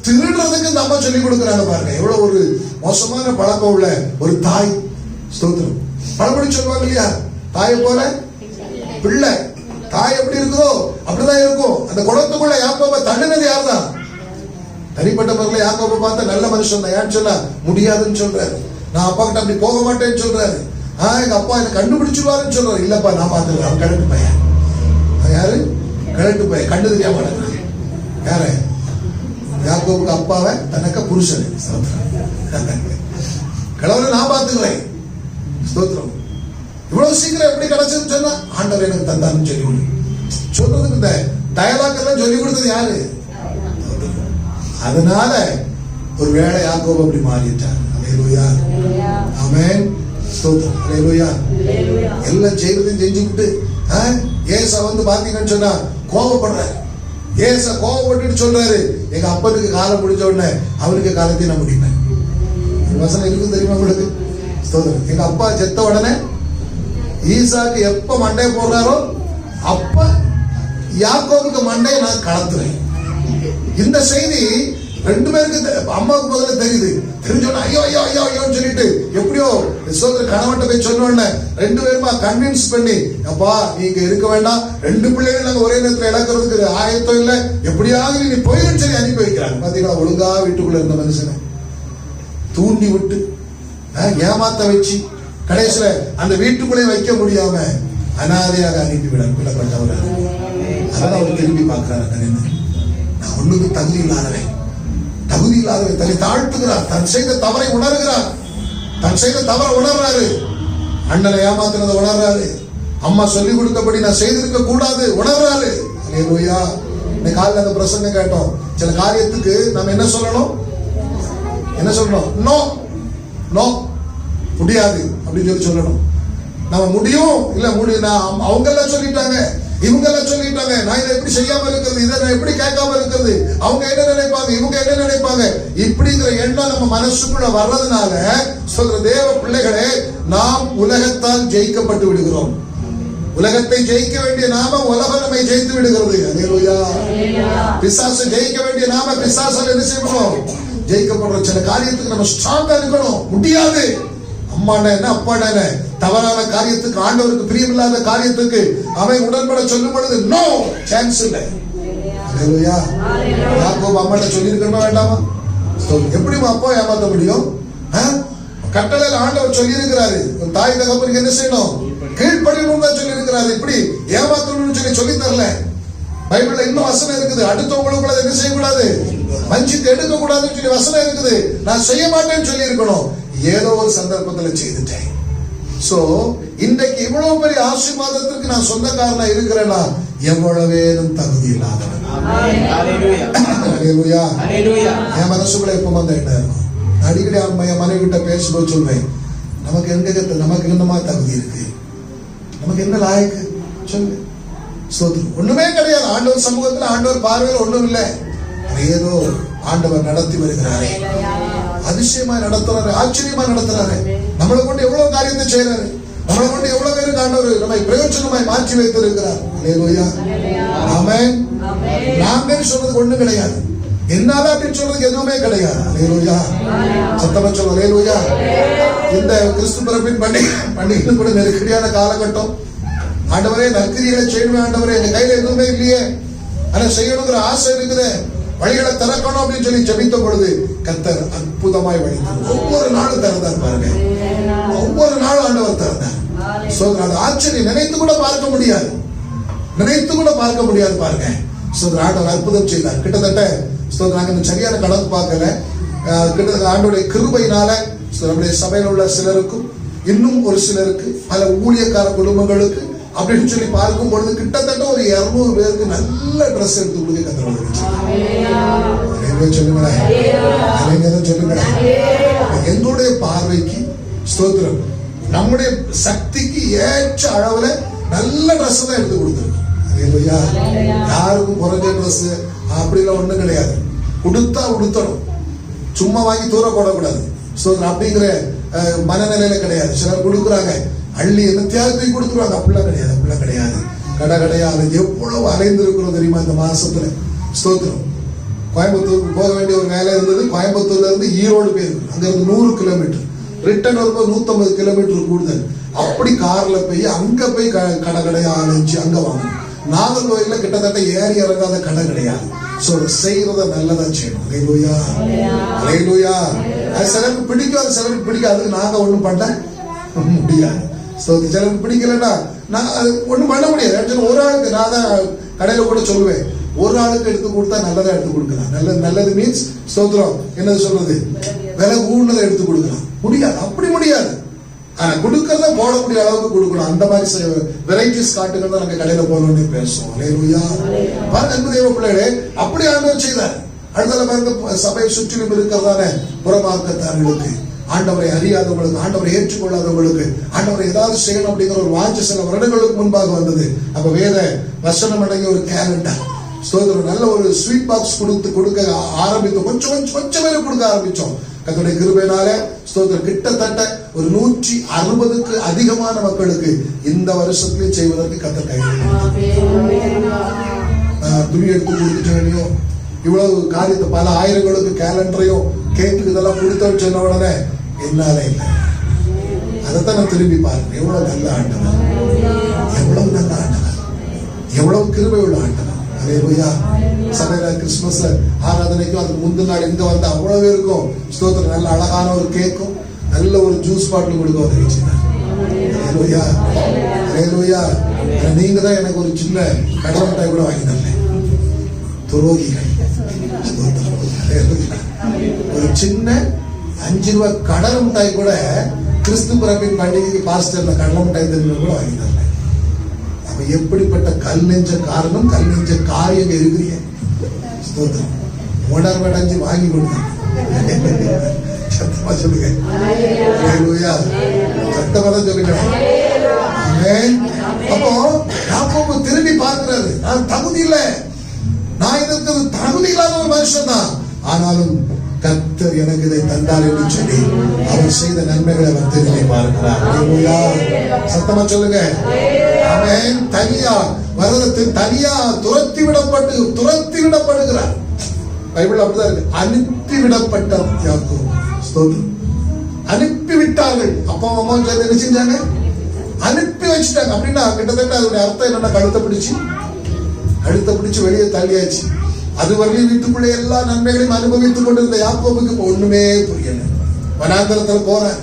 திருடுறதுக்கு நம்ம சொல்லி கொடுக்குறாங்க. பாருங்க எவ்வளவு ஒரு மோசமான பழக்கம் உள்ள ஒரு தாய். ஸ்தோத்திரம். பழமொழி சொல்லுவாங்க இல்லையா, தாயை போல பிள்ளை. தாய் எப்படி இருக்குதோ அப்படிதான் இருக்கும். அந்த குளத்துக்குள்ள யாக்கோபை தள்ளினது யார்தான்? தனிப்பட்ட முறையில் யாக்கோபை பார்த்தா நல்ல மனுஷன் தான். ஏன்னு சொன்னா முடியாதுன்னு சொல்றாரு, நான் அப்பா கிட்ட அப்படி போக மாட்டேன்னு சொல்றாரு, எங்க அப்பா என்ன கண்டுபிடிச்சிருவாருன்னு சொல்றாரு. இல்லப்பா நான் பார்த்துருக்கேன், அவன் கிழட்டு பையன். யாரு? கிழட்டு பையன், கண்டு தெரியாம நடக்கிறான். யாரு? யாக்கோபுக்கு அப்பாவை தனக்க புருஷன். கிழவனை நான் பார்த்துக்கிறேன். ஸ்தோத்திரம். இவ்வளவு சீக்கிரம் எப்படி கிடைச்சதுன்னு சொன்னா ஆண்டவர் எனக்கு தந்தான்னு சொல்லி கொடு சொல்றதுக்கு இந்த டயலாக் எல்லாம் சொல்லி கொடுத்தது யாரு? அதனால ஒரு வேளை யாக்கோபு அப்படி மாறிட்டார். அல்லேலூயா. ஆமென். ஸ்தோத்திரம். அல்லேலூயா. எல்லாம் செய்யறதையும் செஞ்சுக்கிட்டு ஏசா வந்து பாத்தீங்கன்னு சொன்னா கோபப்படுறாரு. ஏசா கோபப்பட்டு சொல்றாரு, எங்க அப்பனுக்கு காலம் முடிஞ்ச உடனே அவனுக்கு காலத்தையும் நான் முடிப்பேன். வசனம் இருக்கு தெரியுமா உங்களுக்கு? ஸ்தோத்திரம். எங்க அப்பா செத்த உடனே ஈசாக்கு எப்ப மண்டையை போடுறாரோ அப்ப யாக்கோபுக்கு மண்டையை நான் கலத்துறேன். இந்த செய்தி ரெண்டு பேருக்கு அம்மாவுக்கு முதல்ல தெரியுது. தெரிஞ்சோன்னா ஐயோ ஐயோ ஐயோ ஐயோன்னு சொல்லிட்டு எப்படியோ கணவன்ட்ட போய் சொன்னோன்னு ரெண்டு பேருமா கன்வின்ஸ் பண்ணி, அப்பா நீங்க இருக்க வேண்டாம், ரெண்டு பிள்ளைகள் நாங்க ஒரே நேரத்தில் இழக்கிறதுக்கு ஆயத்தம் இல்லை, எப்படியாவது நீ போயின்னு சொல்லி அனுப்பி வைக்கிறாங்க. பாத்தீங்கன்னா ஒழுங்கா வீட்டுக்குள்ள இருந்த மனுஷனை தூண்டி விட்டு ஏமாத்த வச்சு கடைசியில அந்த வீட்டுக்குள்ளே வைக்க முடியாம அனாதையாக அனுப்பிவிட கொள்ளப்பட்டவர். அதான் அவர் திரும்பி பார்க்கிறார், நான் ஒண்ணுக்கு தகுதி இல்லாதவன் தன்னை தாழ்த்துகிறார். தன் செய்த தவறை உணர்கிறார். தன் செய்த தவறை உணர்றாரு. அண்ணனை ஏமாத்துறத உணர்றாரு. அம்மா சொல்லி கொடுத்தபடி நான் செய்திருக்க கூடாது உணர்றாரு. அல்லேலூயா. இந்த காலையில் அந்த பிரசங்கம் கேட்டோம். சில காரியத்துக்கு நம்ம என்ன சொல்லணும்? நோ நோ, முடியாது அப்படின்னு சொல்லணும். நம்ம முடியும் இல்ல அவங்க எல்லாம் சொல்லிட்டாங்க, இவங்க எல்லாம் சொல்லிட்டாங்க, நான் இதை எப்படி செய்யாம இருக்கிறது, இதை நான் எப்படி கேட்காம இருக்கிறது, அவங்க என்ன நினைப்பாங்க, இவங்க என்ன நினைப்பாங்க, இப்படிங்கிற எண்ணம் நம்ம மனசுக்குள்ள வர்றதுனால சொல்ற தேவ பிள்ளைகளே, நாம் உலகத்தால் ஜெயிக்கப்பட்டு விடுகிறோம். உலகத்தை ஜெயிக்க வேண்டிய நாம உலகம் நம்மை ஜெயித்து விடுகிறது. அல்லேலூயா. பிசாசை ஜெயிக்க வேண்டிய நாம பிசாசால் என்ன செய்யணும்? ஜெயிக்கப்படுற சில காரியத்துக்கு நம்ம ஸ்ட்ராங்கா இருக்கணும். முடியாது. அம்மாண்ட என்ன அப்பாண்ட என்ன தவறான காரியத்துக்கு, ஆண்டவருக்கு பிரியமில்லாத காரியத்துக்கு அவன் உடன்பட சொல்லும் பொழுது நோ சான்ஸ் இல்லை. அல்லேலூயா. யாக்கோபு அம்மாட்ட சொல்லி இருக்கணுமா வேண்டாமா? எப்படி அப்பா ஏமாத்த முடியும்? கட்டளையில் ஆண்டவர் சொல்லி இருக்கிறாரு, தாய் தகப்பனுக்கு என்ன செய்யணும்? கீழ்ப்படியணும் தான் சொல்லி இருக்கிறாரு. இப்படி ஏமாத்தணும்னு சொல்லி தரல. பைபிள்ல இன்னும் வசனம் இருக்குது, அடுத்தவங்களுக்கு என்ன செய்யக்கூடாது, வஞ்சித்து எடுக்க கூடாதுன்னு சொல்லி வசனம் இருக்குது. நான் செய்ய மாட்டேன்னு சொல்லி இருக்கணும். ஏதோ ஒரு சந்தர்ப்பத்தில் செய்துட்டேன். சோ இன்றைக்கு இவ்வளவு பெரிய ஆசீர்வாதத்திற்கு நான் சொந்தக்காரனா இருக்கிறேன்னா எவ்வளவேனும் தகுதி இல்லாதவன். அல்லேலூயா. என் மனசுக்குள்ள எப்ப வந்த என்ன இருக்கும்? அடிக்கடி என் மனைவி கிட்ட பேசும்போது சொல்வேன், நமக்கு என்னமா தகுதி இருக்கு, நமக்கு என்ன லாயக்கு சொல்லு. ஒண்ணுமே கிடையாது. ஆண்டவர் சமூகத்தில் ஆண்டவர் பார்வையில் ஒண்ணும் இல்லை. ஏதோ ஆண்டவர் நடத்தி வருகிறாரே, அதிசயமா நடத்துறாரு, ஆச்சரியமா நடத்துறாரு. நம்மளை கொண்டு எவ்வளவு காரியத்தை செய்யறாரு. நம்மளை கொண்டு எவ்வளவு பேருக்கு ஆண்டவர் நம்மை பிரயோஜனமாய் மாற்றி வைத்திருக்கிறார். அல்லேலூயா. ஆமென். நாமே சொல்றதுக்கு ஒண்ணு கிடையாது, என்னால அப்படின்னு சொல்றதுக்கு எதுவுமே கிடையாது. அல்லேலூயா. சத்தமா சொல்ல அல்லேலூயா. இந்த கிறிஸ்து பிறப்பின் பண்டிகை கூட நெருக்கடியான காலகட்டம். ஆண்டவரே நற்கிரிகளை செய்யணும், ஆண்டவரே எங்க கையில எதுவுமே இல்லையே, ஆனா செய்யணுங்கிற ஆசை இருக்குது, வழிகளை திறக்கணும் அப்படின்னு சொல்லி ஜெபித்த பொழுது கர்த்தர் அற்புதமாய் வழி ஒவ்வொரு நாளும் திறந்தார் பாருங்க. ஒவ்வொரு நாளும் ஆண்டவர் திறந்தார். அது ஆச்சரியம், நினைத்து கூட பார்க்க முடியாது பாருங்க. ஆண்டவர் அற்புதம் செய்தார். கிட்டத்தட்ட நாங்க சரியான கணக்கு பார்க்கல, கிட்டத்தட்ட ஆண்டோடைய கிருபையினால நம்முடைய சபையில் உள்ள சிலருக்கும் இன்னும் ஒரு சிலருக்கு பல ஊழியக்கார குடும்பங்களுக்கு அப்படின்னு சொல்லி பார்க்கும் பொழுது கிட்டத்தட்ட ஒரு 200 பேருக்கு நல்ல ட்ரெஸ் எடுத்து கொடுக்க கத்துறோம். சொல்லுங்களேன். எங்களுடைய பார்வைக்கு ஸ்தோத்திரம், நம்முடைய சக்திக்கு ஏற்ற அளவுல நல்ல ட்ரெஸ் தான் எடுத்து கொடுத்துருக்கோம். யாருக்கும் குறைஞ்ச ட்ரெஸ் அப்படிலாம் ஒண்ணும் கிடையாது. கொடுத்தா உடுத்தணும், சும்மா வாங்கி தூர போடக்கூடாது. அப்படிங்கிற மனநிலையில கிடையாது. சிலர் கொடுக்குறாங்க, அள்ளி என்னத்தையாவது கொடுத்துருவாங்க. அப்படிலாம் கிடையாது. கடையாது. எவ்வளவு அலைந்திருக்கிறோம் தெரியுமா இந்த மாசத்துல. ஸ்தோத்திரம். கோயம்புத்தூருக்கு போக வேண்டிய ஒரு வேலை இருந்தது. கோயம்புத்தூர்ல இருந்து ஈரோடு போயிருக்கு. அங்க இருந்து 100 கிலோமீட்டர், ரிட்டர்ன் வரும்போது 150 கிலோமீட்டர் கூடுதல். அப்படி கார்ல போய் அங்க போய் கடையா அழைச்சு அங்க வாங்கணும். நாகர்கோயில்ல கிட்டத்தட்ட ஏறி இறங்காத கடை கிடையாது. செய்யறத நல்லதா செய்யணும். அல்லேலூயா. அல்லேலூயா. சிலருக்கு பிடிக்கும், அது சிலருக்கு பிடிக்காது. நாங்க ஒண்ணும் பண்ண முடியாது. சிலருக்கு பிடிக்கலன்னா நான் அது ஒண்ணும் பண்ண முடியாது. ஒரு ஆளுக்கு நான் தான் கடையில கூட சொல்லுவேன், ஒரு ஆளுக்கு எடுத்து கொடுத்தா நல்லதா எடுத்து கொடுக்கலாம். நல்லது மீன்ஸ் ஸ்தோத்திரம் என்னது சொல்றது, விலை ஊடுனதை எடுத்து கொடுக்கலாம். முடியாது, அப்படி முடியாது. ஆனா கொடுக்கறத போடக்கூடிய அளவுக்கு கொடுக்கணும். அந்த மாதிரி வெரைட்டிஸ் காட்டுகிறத நாங்க கடையில போனோம்னு பேசுவோம். அல்லேலூயா. பாருங்க தேவ பிள்ளைகளே, அப்படி ஆண்டவர் செய்தார். அடுத்த பாருங்க, சபையை சுற்றிலும் இருக்கிறதான புறமாக்கத்தார்களுக்கு, ஆண்டவரை அறியாதவங்களுக்கு, ஆண்டவரை ஏற்றுக்கொள்ளாதவங்களுக்கு ஆண்டவரை ஏதாவது செய்யணும் அப்படிங்கிற ஒரு வாஞ்சை சில வருடங்களுக்கு முன்பாக வந்தது. அப்ப வேத வசனம் அடங்கிய ஒரு கேலண்டர், ஸ்தோத்திரம், நல்ல ஒரு ஸ்வீட் பாக்ஸ் கொடுக்க ஆரம்பித்தோம். கொஞ்சம் பேருக்கு கொடுக்க ஆரம்பிச்சோம். கர்த்தருடைய கிருபையினால ஸ்தோத்திரம் கிட்டத்தட்ட ஒரு 160க்கு அதிகமான மக்களுக்கு இந்த வருஷத்திலே செய்வதற்கு கர்த்தர் கையில் துணி எடுத்து கொடுத்துட்டேனையோ, இவ்வளவு காரியத்தை பல ஆயிரங்களுக்கு கேலண்டரையும் கேக்கு இதெல்லாம் கொடுத்தோன்னு சொன்ன உடனே என்னால இல்லை. அதைத்தான் நான் திரும்பி பார்க்கிறேன். எவ்வளவு நல்ல ஆண்டவர், எவ்வளவு நல்ல ஆண்டவர், எவ்வளவு கிருபை உள்ள ஆண்டவர். அல்லேலூயா. சபையில கிறிஸ்துமஸ் ஆராதனைக்கும் அதுக்கு முந்தின நாள் இங்க வந்து அவ்வளவு இருக்கும். ஸ்தோத்திரம். நல்ல அழகான ஒரு கேக்கும் நல்ல ஒரு ஜூஸ் பாட்டில் கொடுக்க உதவிச்சுங்க. அல்லேலூயா, அல்லேலூயா. நீங்க தான் எனக்கு ஒரு சின்ன கடலை மிட்டாய் கூட வாங்கி தரல. துரோகிகள். ஒரு சின்ன 5 ரூபாய் கடலை மிட்டாய் கூட கிறிஸ்து பிறப்பின் பண்டிகைக்கு பாஸ்டர்ல கடலை மிட்டாய் தெரிஞ்சு கூட வாங்கி தரல. அப்ப எப்படிப்பட்ட கல் நெஞ்ச காரணம், கல் நெஞ்ச காரியம் இருக்கிறீங்க. ஸ்தோத்திரம். உணர்வடைஞ்சு வாங்கி கொடுத்தாங்க. சத்தமா சொல்லுங்க. அல்லேலூயா. சத்தமா தான் சொல்லுங்க. அப்போ யாக்கோபு திரும்பி பார்க்கிறாரு. நான் தகுதி இல்லை, நான் இதற்கு தகுதி இல்லாத ஒரு மனுஷன் தான், ஆனாலும் கர்த்தர் எனக்கு இதை தந்தார் என்று சொல்லி அவர் செய்த நன்மைகளை அவர் திரும்பி பார்க்கிறார். அல்லேலூயா. சத்தமா சொல்லுங்க. ஆமென். தனியா வரது, தனியா துரத்தி விடப்படுகிறார். பைபிள் அப்படிதான் இருக்கு. அனுப்பி விடப்பட்ட யாக்கோபு. ஸ்தோத்திரம். அனுப்பி விட்டார்கள். அப்பா அம்மா என்ன செஞ்சாங்க? அனுப்பி வச்சுட்டாங்க. அப்படின்னா கிட்டத்தட்ட அதோட அர்த்தம் என்னன்னா, கழுத்தை பிடிச்சு வெளியே தள்ளியாச்சு. அதுவரையும் வீட்டுக்குள்ளே எல்லா நன்மைகளையும் அனுபவித்துக் கொண்டிருந்த யாக்கோபுக்கு ஒண்ணுமே புரியல. வனாந்தரத்துல போறேன்.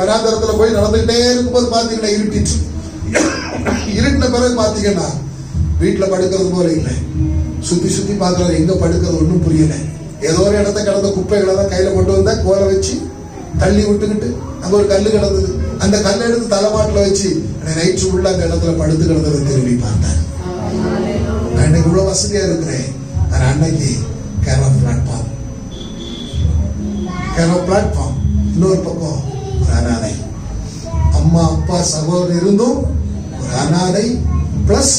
வனாந்தரத்துல போய் நடந்துகிட்டே இருக்கும்போது பாத்தீங்கன்னா இருட்டிச்சு. இருட்டின பிறகு பாத்தீங்கன்னா வீட்டுல படுக்கிறது போல இல்லை. சுத்தி பாக்குறது, எங்க படுக்கிறது ஒண்ணும் புரியல. ஏதோ ஒரு இடத்த கிடந்த குப்பைகளை தான் கையில கொண்டு வந்தா கோலை வச்சு தள்ளி விட்டுக்கிட்டு அங்க ஒரு கல்லு கிடந்தது. அந்த கல்லை எடுத்து தலைமாட்டில் வச்சு நைட்டு உள்ள அந்த இடத்துல படுத்து கிடந்ததை திரும்பி பார்த்தேன். நான் இன்னைக்கு இவ்வளவு வசதியா இருக்கிறேன். அன்னைக்கு கேரளா பிளாட்ஃபார்ம் இன்னொரு பக்கம் ஒரு அனாதை. அம்மா அப்பா சகோதரர் இருந்தும் ஒரு அனாதை பிளஸ்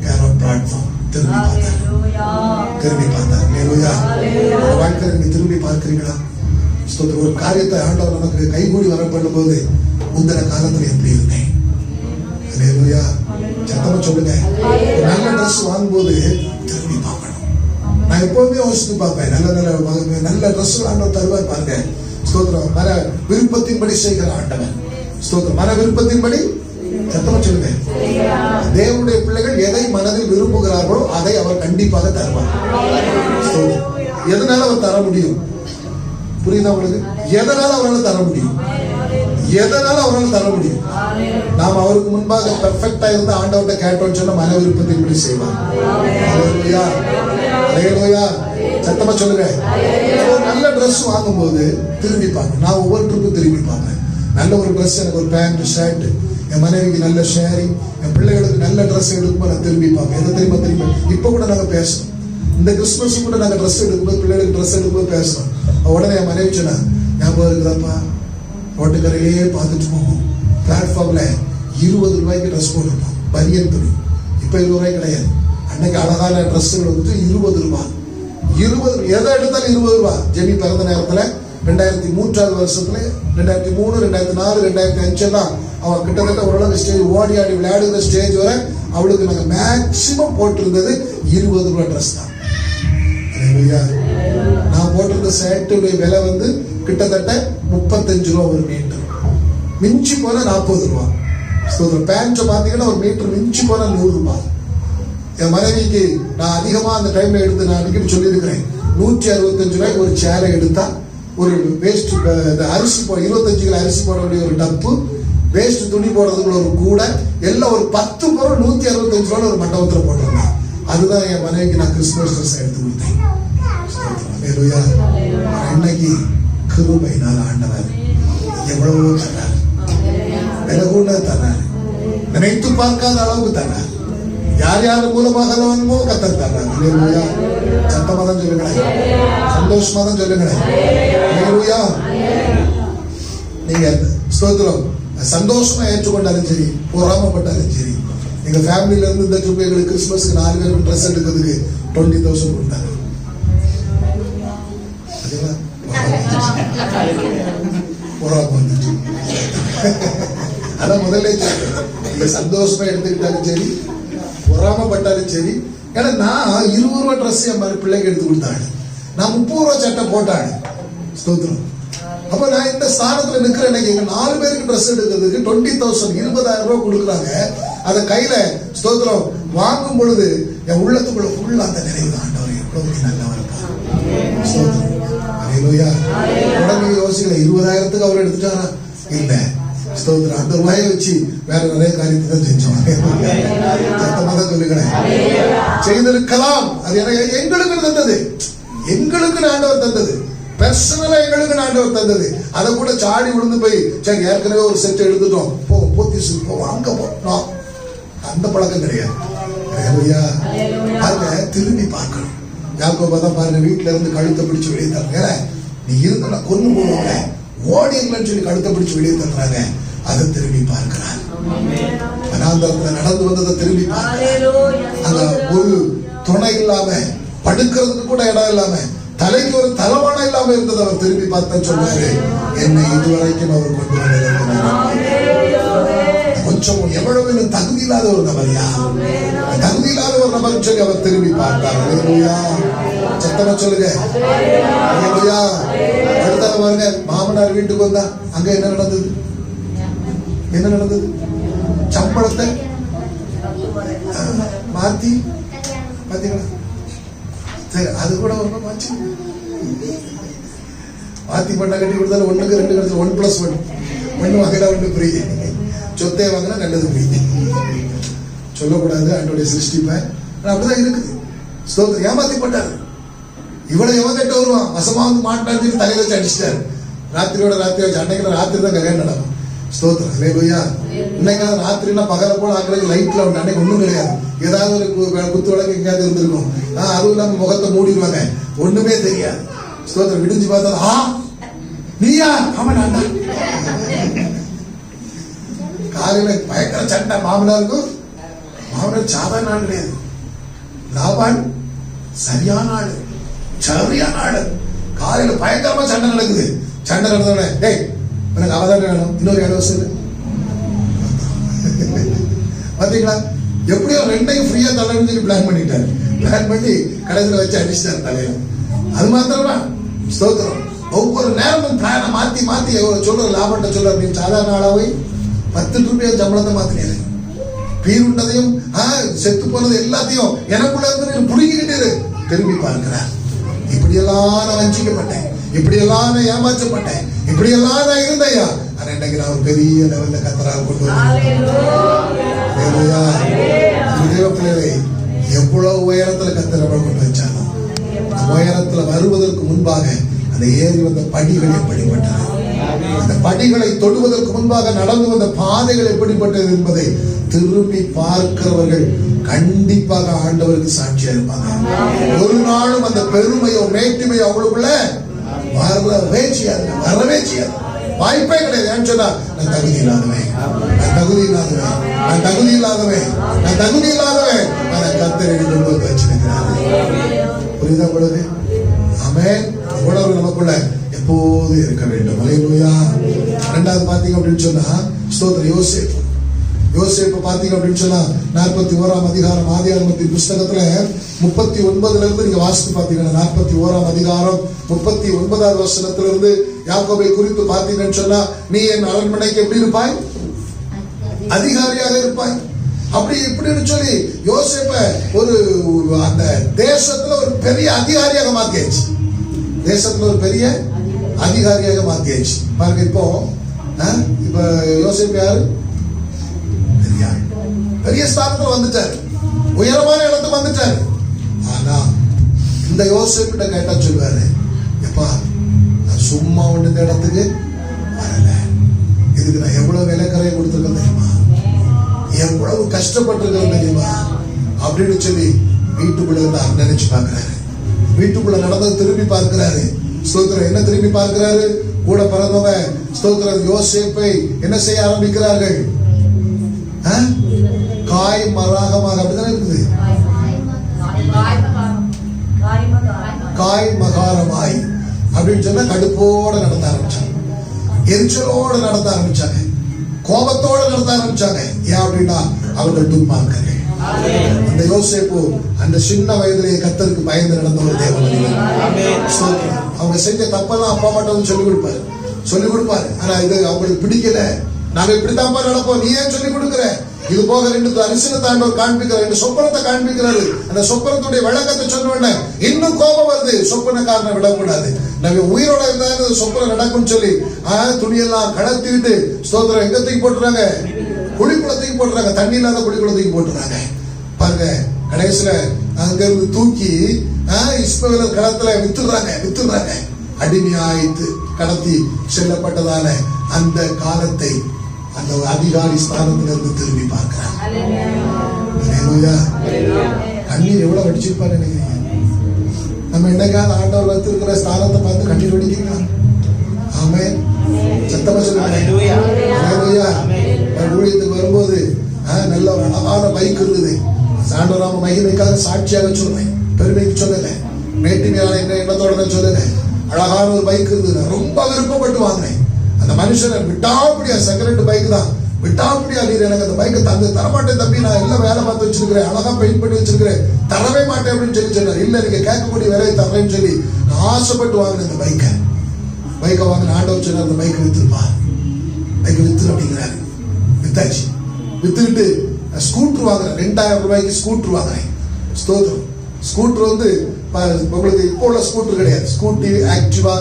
கேரளா பிளாட்ஃபார்ம். திரும்பி பார்த்தார். அல்லேலூயா. வாழ்க்கையில் நீங்க திரும்பி பார்க்கிறீங்களா? ஒரு காரியத்தை ஆண்டவர் நமக்கு கைகூடி வர பண்ணும்போது முந்தின காலத்துல எப்படி இருந்தேன்? அல்லேலூயா. சத்தமா சொல்லுங்க. நல்ல ட்ரெஸ் வாங்கும்போது திரும்பி பார்க்கணும். நான் எப்பவுமே யோசித்து பார்ப்பேன். நல்ல ட்ரெஸ் ஆண்டவர் தருவார் பாருங்க. ஸ்தோத்திரம். மன விருப்பத்தின்படி செய்கிற ஆண்டவர். ஸ்தோத்திரம். மன விருப்பத்தின்படி. சத்தமா சொல்லுங்க. தேவனுடைய பிள்ளைகள் எதை மனதில் விரும்புகிறார்களோ அதை அவர் கண்டிப்பாக தருவார். எதனால அவர் தர முடியும்? புரியுதா உங்களுக்கு? எதனால அவரால் தர முடியும்? நாம் அவருக்கு முன்பாக பெர்ஃபெக்ட்டா இருந்து ஆண்டவர்கிட்ட கேட்டோம்னு சொன்னா மன விருப்பத்தின்படி செய்வார். அல்லேலூயா. அல்லேலூயா. சத்தமா சொல்லுங்க. நல்ல ட்ரெஸ் வாங்கும்போது திரும்பி பார்க்கணும். நான் ஒவ்வொரு ட்ரிப்பும் திரும்பி பார்ப்பேன். நல்ல ஒரு ட்ரெஸ், எனக்கு ஒரு பேண்ட் ஷர்ட், என் மனைவிக்கு நல்ல ஷேரி, என் பிள்ளைகளுக்கு நல்ல ட்ரெஸ் எடுக்கும்போது நான் திரும்பி பார்ப்பேன். எதை திரும்ப இப்ப கூட நாங்க பேசணும். இந்த கிறிஸ்துமஸ் கூட நாங்க ட்ரெஸ் எடுக்கும்போது, பிள்ளைகளுக்கு ட்ரெஸ் எடுக்கும்போது பேசணும். உடனே என் மனைவி சொன்னா, ஞாபகம் இருக்குதாப்பா, ரோட்டுக்கரையிலேயே பார்த்துட்டு போவோம். பிளாட்ஃபார்ம்ல 20 ரூபாய்க்கு ட்ரெஸ் போட்டுருப்போம். பனியன் துணி. இப்ப 20 ரூபாய் கிடையாது. அன்னைக்கு அழகான ட்ரெஸ்ஸுகள் வந்து 20 ரூபாய். 20 எதை எடுத்தாலும் 20 ரூபாய். ஜெமி பிறந்த நேரத்துல 2003 வருஷத்துல 2003, 2004, 2005 தான் அவன் கிட்டத்தட்ட ஓரளவு ஸ்டேஜ் ஓடி ஆடி விளையாடுகிற ஸ்டேஜ் வரை அவளுக்கு நாங்க மேக்சிமம் போட்டிருந்தது 20 ரூபாய் ட்ரெஸ் தான். நான் போட்டிருந்த ஷர்ட்டுடைய விலை வந்து கிட்டத்தட்ட 35 ரூபா ஒரு மீட்டர். மிஞ்சி போன 40 ரூபாய். பேண்ட் பாத்தீங்கன்னா ஒரு மீட்டர் மிஞ்சி போன 100 ரூபாய். என் மனைவிக்கு நான் அதிகமா அந்த டைம்ல எடுத்து நான் அடிக்கடி சொல்லியிருக்கிறேன். 165 ரூபாய்க்கு ஒரு சேரை எடுத்தா ஒரு வேஸ்ட் அரிசி 25 கிலோ அரிசி போட வேண்டிய ஒரு டப்பு, வேஸ்ட் துணி போடுறதுக்குள்ள ஒரு கூடை, எல்லாம் ஒரு 10 பொருள் 165 ரூபாய் ஒரு மண்டபத்தில் போட்டிருந்தேன். அதுதான் என் மனைவிக்கு நான் கிறிஸ்துமஸ் ட்ரெஸ் எடுத்து கொடுத்தேன். அன்னைக்கு கிருபையினால ஆண்டவர் எவ்வளவோ தர்றாரு. விலை கூட தர்றாரு. நினைத்து பார்க்காத அளவுக்கு தர்றாரு. யார் யார் மூலமாக வேணுமோ கத்தர் தர்றாரு. அல்லேலூயா. சத்தமா தான் சொல்லுங்களேன். சந்தோஷமா தான் சொல்லுங்களேன். அல்லேலூயா. நீங்க ஸ்தோத்திரம் சந்தோஷமா ஏற்றுக்கொண்டாலும் சரி, பொறாமப்பட்டாலும் சரி. எங்க ஃபேமிலில இருந்து இந்த ட்ரிப் எங்களுக்கு கிறிஸ்துமஸ்க்கு 4 பேருக்கு ட்ரெஸ் எடுக்கிறதுக்கு 20,000 கொடுத்தாங்க. பொறாம வந்துச்சு. அதான் முதல்ல நீங்க சந்தோஷமா எடுத்துக்கிட்டாலும் சரி, பொறாமப்பட்டாலும் சரி. ஏன்னா நான் 20 ரூபா ட்ரெஸ் என் மாதிரி பிள்ளைங்க எடுத்து கொடுத்தாங்க, நான் 30 ரூபா சட்டை போட்டாங்க. ஸ்தோத்திரம். அப்ப நான் இந்த ஸ்தானத்துல நிக்கிறேன். எங்க 4 பேருக்கு ட்ரெஸ் எடுக்கிறதுக்கு 20,000 20,000 ரூபாய் கொடுக்குறாங்க. அதை கையில ஸ்தோத்திரம் வாங்கும் பொழுது என் உள்ளத்துக்குள்ள ஃபுல்லா அந்த நினைவு தான், ஆண்டவர் எவ்வளவு நல்லவர் இருப்பா. ஸ்தோத்திரம். அல்லேலூயா. உடனே யோசிக்கல 20,000க்கு அவர் எடுத்துட்டாரா? இல்ல. ஸ்தோத்திரம். அந்த ரூபாயை வச்சு வேற நிறைய காரியத்தை தான் செஞ்சோம். சத்தமாக சொல்லுகிறேன். செய்திருக்கலாம். அது எங்களுக்கு தந்தது, எங்களுக்கு ஆண்டவர் தந்தது, பர்சனலா எங்களுக்கு ஆண்டவர் தந்தது. அதை கூட சாடி விழுந்து போய் சரி ஏற்கனவே ஒரு செட் எடுத்துட்டோம், போ போத்திசு போவோம் அங்க போனோம், அந்த பழக்கம் கிடையாது. அங்க திரும்பி பார்க்கணும். யாக்கோபா தான் பாருங்க, வீட்டுல இருந்து கழுத்தை பிடிச்சு வெளியே தர்றாங்க. நீ இருந்தா கொண்டு போவாங்க, ஓடியங்கன்னு சொல்லி கழுத்தை பிடிச்சு வெளியே தர்றாங்க. அதை திரும்பி பார்க்கிறார். வனாந்தரத்துல நடந்து வந்ததை திரும்பி பார்க்கிறார். அங்க ஒரு துணை இல்லாம, படுக்கிறதுக்கு கூட இடம் இல்லாம, தலைக்கு ஒரு தலவானம் இல்லாம இருந்தது. அவர் திரும்பி பார்த்தா சொன்னாரு, என்னை இதுவரைக்கும் அவர் கொண்டு வந்தது கொஞ்சம் எவ்வளவு தகுதி இல்லாத ஒரு நபர், தகுதி இல்லாத ஒரு நபர் சொல்லி அவர் திரும்பி பார்த்தார். சத்தமா சொல்லுங்க. அடுத்த பாருங்க, மாமனார் வீட்டுக்கு வந்தா அங்க என்ன நடந்தது? என்ன நடந்தது? சம்பளத்தை மாத்தி பாத்தீங்களா? சரி, அது கூட ஒண்ணு மாச்சு மாத்தி பண்ண கட்டி கொடுத்தாலும் 1க்கு 2 கிடைச்சது. 1+1 1 வாங்கினா 1 ஃப்ரீ. சொத்தை வாங்கினா நல்லது ஃப்ரீ. சொல்லக்கூடாது, ஆண்டோடைய சிருஷ்டிப்பேன் அப்படிதான் இருக்குது. ஸ்தோத்திரம். ஏமாத்தி போட்டாரு. இவ்வளவு எவன் கட்ட வருவான், வசமா வந்து மாட்டான்னு தலையில வச்சு அடிச்சிட்டாரு. ராத்திரியோட ராத்திரி வச்சு, அன்னைக்கு ராத்திரி தான் கல்யாணம் நடக்கும். ஸ்தோத்திரம். அல்லேலூயா. இன்னைக்கு ராத்திரினா பகல போல ஆக்களுக்கு லைட்ல உண்டு, அன்னைக்கு ஒண்ணும் கிடையாது. ஏதாவது ஒரு குத்து விளக்கு எங்கேயாவது இருந்திருக்கும். அதுவும் இல்லாம முகத்தை மூடிடுவாங்க, ஒண்ணுமே தெரியாது. ஸ்தோத்திரம். விடிஞ்சு பார்த்தா நீயா? அவன் ஆண்டா. காலையில பயங்கர சண்டை மாமனாருக்கும். மாமனார் சாதாரண ஆள் கிடையாது, லாபான் சரியான ஆளு, சரியான ஆளு. காலையில பயங்கரமா சண்டை நடக்குது. சண்டை நடந்தோட டேய் எனக்கு அவதான வேணும், இன்னொரு இலவசம் பாத்தீங்களா? எப்படியோ 2ஐயும் ஃப்ரீயா தலைன்னு சொல்லி பிளான் பண்ணிட்டாரு. பிளான் பண்ணி கடைசியில் வச்சு அடிச்சிட்டாரு தலையில. அது மாத்திரமா ஸ்தோத்திரம். ஒவ்வொரு நேரமும் பிளான மாத்தி மாத்தி சொல்ற லாபத்தை சொல்ற. அப்படின்னு சாதாரண ஆளாவை 10 ரூபாய் சம்பளத்தை மாத்தினாரு. பீருண்டதையும் செத்து போனது எல்லாத்தையும் எனக்குள்ள இருந்து புடுங்கிக்கிட்டு திரும்பி பார்க்கிறார். இப்படியெல்லாம் நான் வஞ்சிக்கப்பட்டேன், இப்படியெல்லாம் நான் ஏமாற்றப்பட்டேன், இப்படியெல்லாம் நான் இருந்தையா. ஆனா இன்னைக்கு நான் ஒரு பெரிய லெவல்ல கத்தராக கொண்டு வந்தேன். எவ்வளவு உயரத்துல கத்தரவள் கொண்டு வச்சாலும் உயரத்துல வருவதற்கு முன்பாக அந்த ஏறி வந்த படிகள் எப்படிப்பட்டது, அந்த படிகளை தொடுவதற்கு முன்பாக நடந்து வந்த பாதைகள் எப்படிப்பட்டது என்பதை திரும்பி பார்க்கிறவர்கள் கண்டிப்பாக ஆண்டவருக்கு சாட்சியா இருப்பாங்க. ஒரு நாளும் அந்த பெருமையோ மேட்டுமையோ அவங்களுக்குள்ள வரவே செய்யாது, வாய்ப்பே கிடையாது. ஏன்னு சொன்னா நான் தகுதி இல்லாதவன், நான் தகுதி இல்லாதவன், நான் தகுதி இல்லாதவன், நான் தகுதி இல்லாதவன். அதை கர்த்தர் கொண்டு வந்து வச்சிருக்கிறாரு. புரியுதா உங்களுக்கு? ஆமென். இவ்வளவு நமக்குள்ள எப்போது இருக்க வேண்டும். அல்லேலூயா. இரண்டாவது பாத்தீங்க அப்படின்னு சொன்னா ஸ்தோத்திரம். யோசேப்பு பாத்தீங்க அப்படின்னு சொன்னா 41ஆம் அதிகாரம் ஆதியாகமத்தின் புஸ்தகத்துல 39ல இருந்து நீங்க வாசித்து பாத்தீங்கன்னா 41ஆம் அதிகாரம் 39வது வசனத்திலிருந்து யாக்கோபை குறித்து பாத்தீங்கன்னு சொன்னா, நீ என் அரண்மனைக்கு எப்படி இருப்பாய்? அதிகாரியாக இருப்பாய். அப்படி இப்படின்னு சொல்லி யோசேப்ப ஒரு அந்த தேசத்துல ஒரு பெரிய அதிகாரியாக மாத்தியாச்சு. தேசத்துல ஒரு பெரிய அதிகாரியாக மாத்தியாச்சு. பாருங்க, இப்ப யோசேப்பு யாரு? பெரிய ஸ்தானத்துல வந்துட்டாரு, உயரமான இடத்துக்கு வந்துட்டாரு. ஆனா இந்த யோசேப்பிட்ட கேட்டா சொல்லுவாரு, எப்பா நான் சும்மா ஒண்ணு இந்த இடத்துக்கு வரல, இதுக்கு நான் எவ்வளவு விலைக்கரையை கொடுத்துருக்கேன் தெரியுமா, எவ்வளவு கஷ்டப்பட்டிருக்கேன் தெரியுமா அப்படின்னு சொல்லி வீட்டுக்குள்ள இருந்து நினைச்சு பாக்குறாரு. வீட்டுக்குள்ள நடந்தது திரும்பி பார்க்கிறாரு. ஸ்தோத்திரம். என்ன திரும்பி பார்க்கிறாரு? கூட பிறந்தவன் ஸ்தோத்திரம் யோசேப்பை என்ன செய்ய ஆரம்பிக்கிறார்கள்? காய் மராகமாக, அப்படித்தானே இருக்குது, காய் மகாரமாய் அப்படின்னு சொன்னா கடுப்போட நடத்த ஆரம்பிச்சாங்க. எரிச்சலோடு நடத்த ஆரம்பிச்சாங்க, கோபத்தோடு நடத்த ஆரம்பிச்சாங்க. ஏன் அப்படின்னா அவர்கள் துன்மார்க்கர்கள். அந்த யோசேப்பு அந்த சின்ன வயதிலேயே கர்த்தருக்கு பயந்து நடந்த ஒரு தேவ மனிதன். அவங்க செஞ்ச தப்பெல்லாம் அப்பா மட்டும் சொல்லிக் கொடுப்பாரு. ஆனா இது அவங்களுக்கு பிடிக்கல. நாங்க இப்படித்தான் நடப்போம், நீ ஏன் சொல்லிக் கொடுக்குற? இது போக 2 தரிசனத்தை ஆண்டவர் காண்பிக்கிறார், 2 சொப்பனத்தை காண்பிக்கிறாரு. அந்த சொப்பனத்துடைய விளக்கத்தை சொன்ன இன்னும் கோபம் வருது. சொப்பனக்காரனை விடக்கூடாது. நம்ம உயிரோட இருந்தா சொப்பனம் நடக்கும் சொல்லி துணியெல்லாம் கடத்திட்டு ஸ்தோத்திரம் எங்க தூக்கி போட்டுறாங்க? குழிக்குள்ள தூக்கி போட்டுறாங்க. தண்ணி இல்லாத குழிக்குள்ள தூக்கி போட்டுறாங்க. பாருங்க, கடைசியில அங்க இருந்து தூக்கி இஸ்மவேலர் களத்துல வித்துறாங்க. அடிமையாயிட்டு கடத்தி செல்லப்பட்டதான அந்த காலத்தை அந்த அதிகாரி ஸ்தானத்திலிருந்து திரும்பி பார்க்கிறார். கண்ணீர் எவ்வளவு வடிச்சிருப்பாரு நினைக்கிறீங்க? நம்ம என்னைக்காவது ஆண்டவர் வைத்திருக்கிற ஸ்தானத்தை பார்த்து கண்ணீர் வடிக்கிறீங்களா? ஆமென். சத்தமா சொல்லுங்க. ஊழியத்துக்கு வரும்போது நல்ல ஒரு அழகான பைக் இருந்தது. ஆண்டவராம மகிமைக்காக சாட்சியாக சொல்றேன், பெருமைக்கு சொல்லல, மேட்டிமையான எண்ணத்தோட சொல்லல. அழகான ஒரு பைக் இருந்தது. ரொம்ப விருப்பப்பட்டு வாங்கினேன். அந்த மனுஷனை விட்டாப்படியா, செகண்ட் பைக் தான், விட்டாப்படியா நீர் எனக்கு அந்த பைக்கை தரமாட்டேன் தம்பி, நான் எல்லாம் வேலை பார்த்து வச்சிருக்கிறேன், அழகா பெயிண்ட் பண்ணி வச்சிருக்கிறேன், தரவே மாட்டேன் அப்படின்னு சொல்லி சொன்னார். இல்ல நீங்க கேட்கக்கூடிய வேலையை தரேன்னு சொல்லி நான் ஆசைப்பட்டு வாங்கினேன். இந்த பைக்கை வாங்கின ஆண்டவர் சொன்னார், அந்த பைக்கை வித்துருப்பா, பைக்கை வித்துரு அப்படிங்கிறாரு. வித்தாச்சு. வித்துக்கிட்டு ஸ்கூட்டர் வாங்குறேன். 2000 ரூபாய்க்கு ஸ்கூட்டர் வாங்குறேன். ஸ்தோத்திரம். ஸ்கூட்டர் வந்து உங்களுக்கு இப்போ உள்ள ஸ்கூட்டர் கிடையாது. ஸ்கூட்டி, ஆக்டிவா,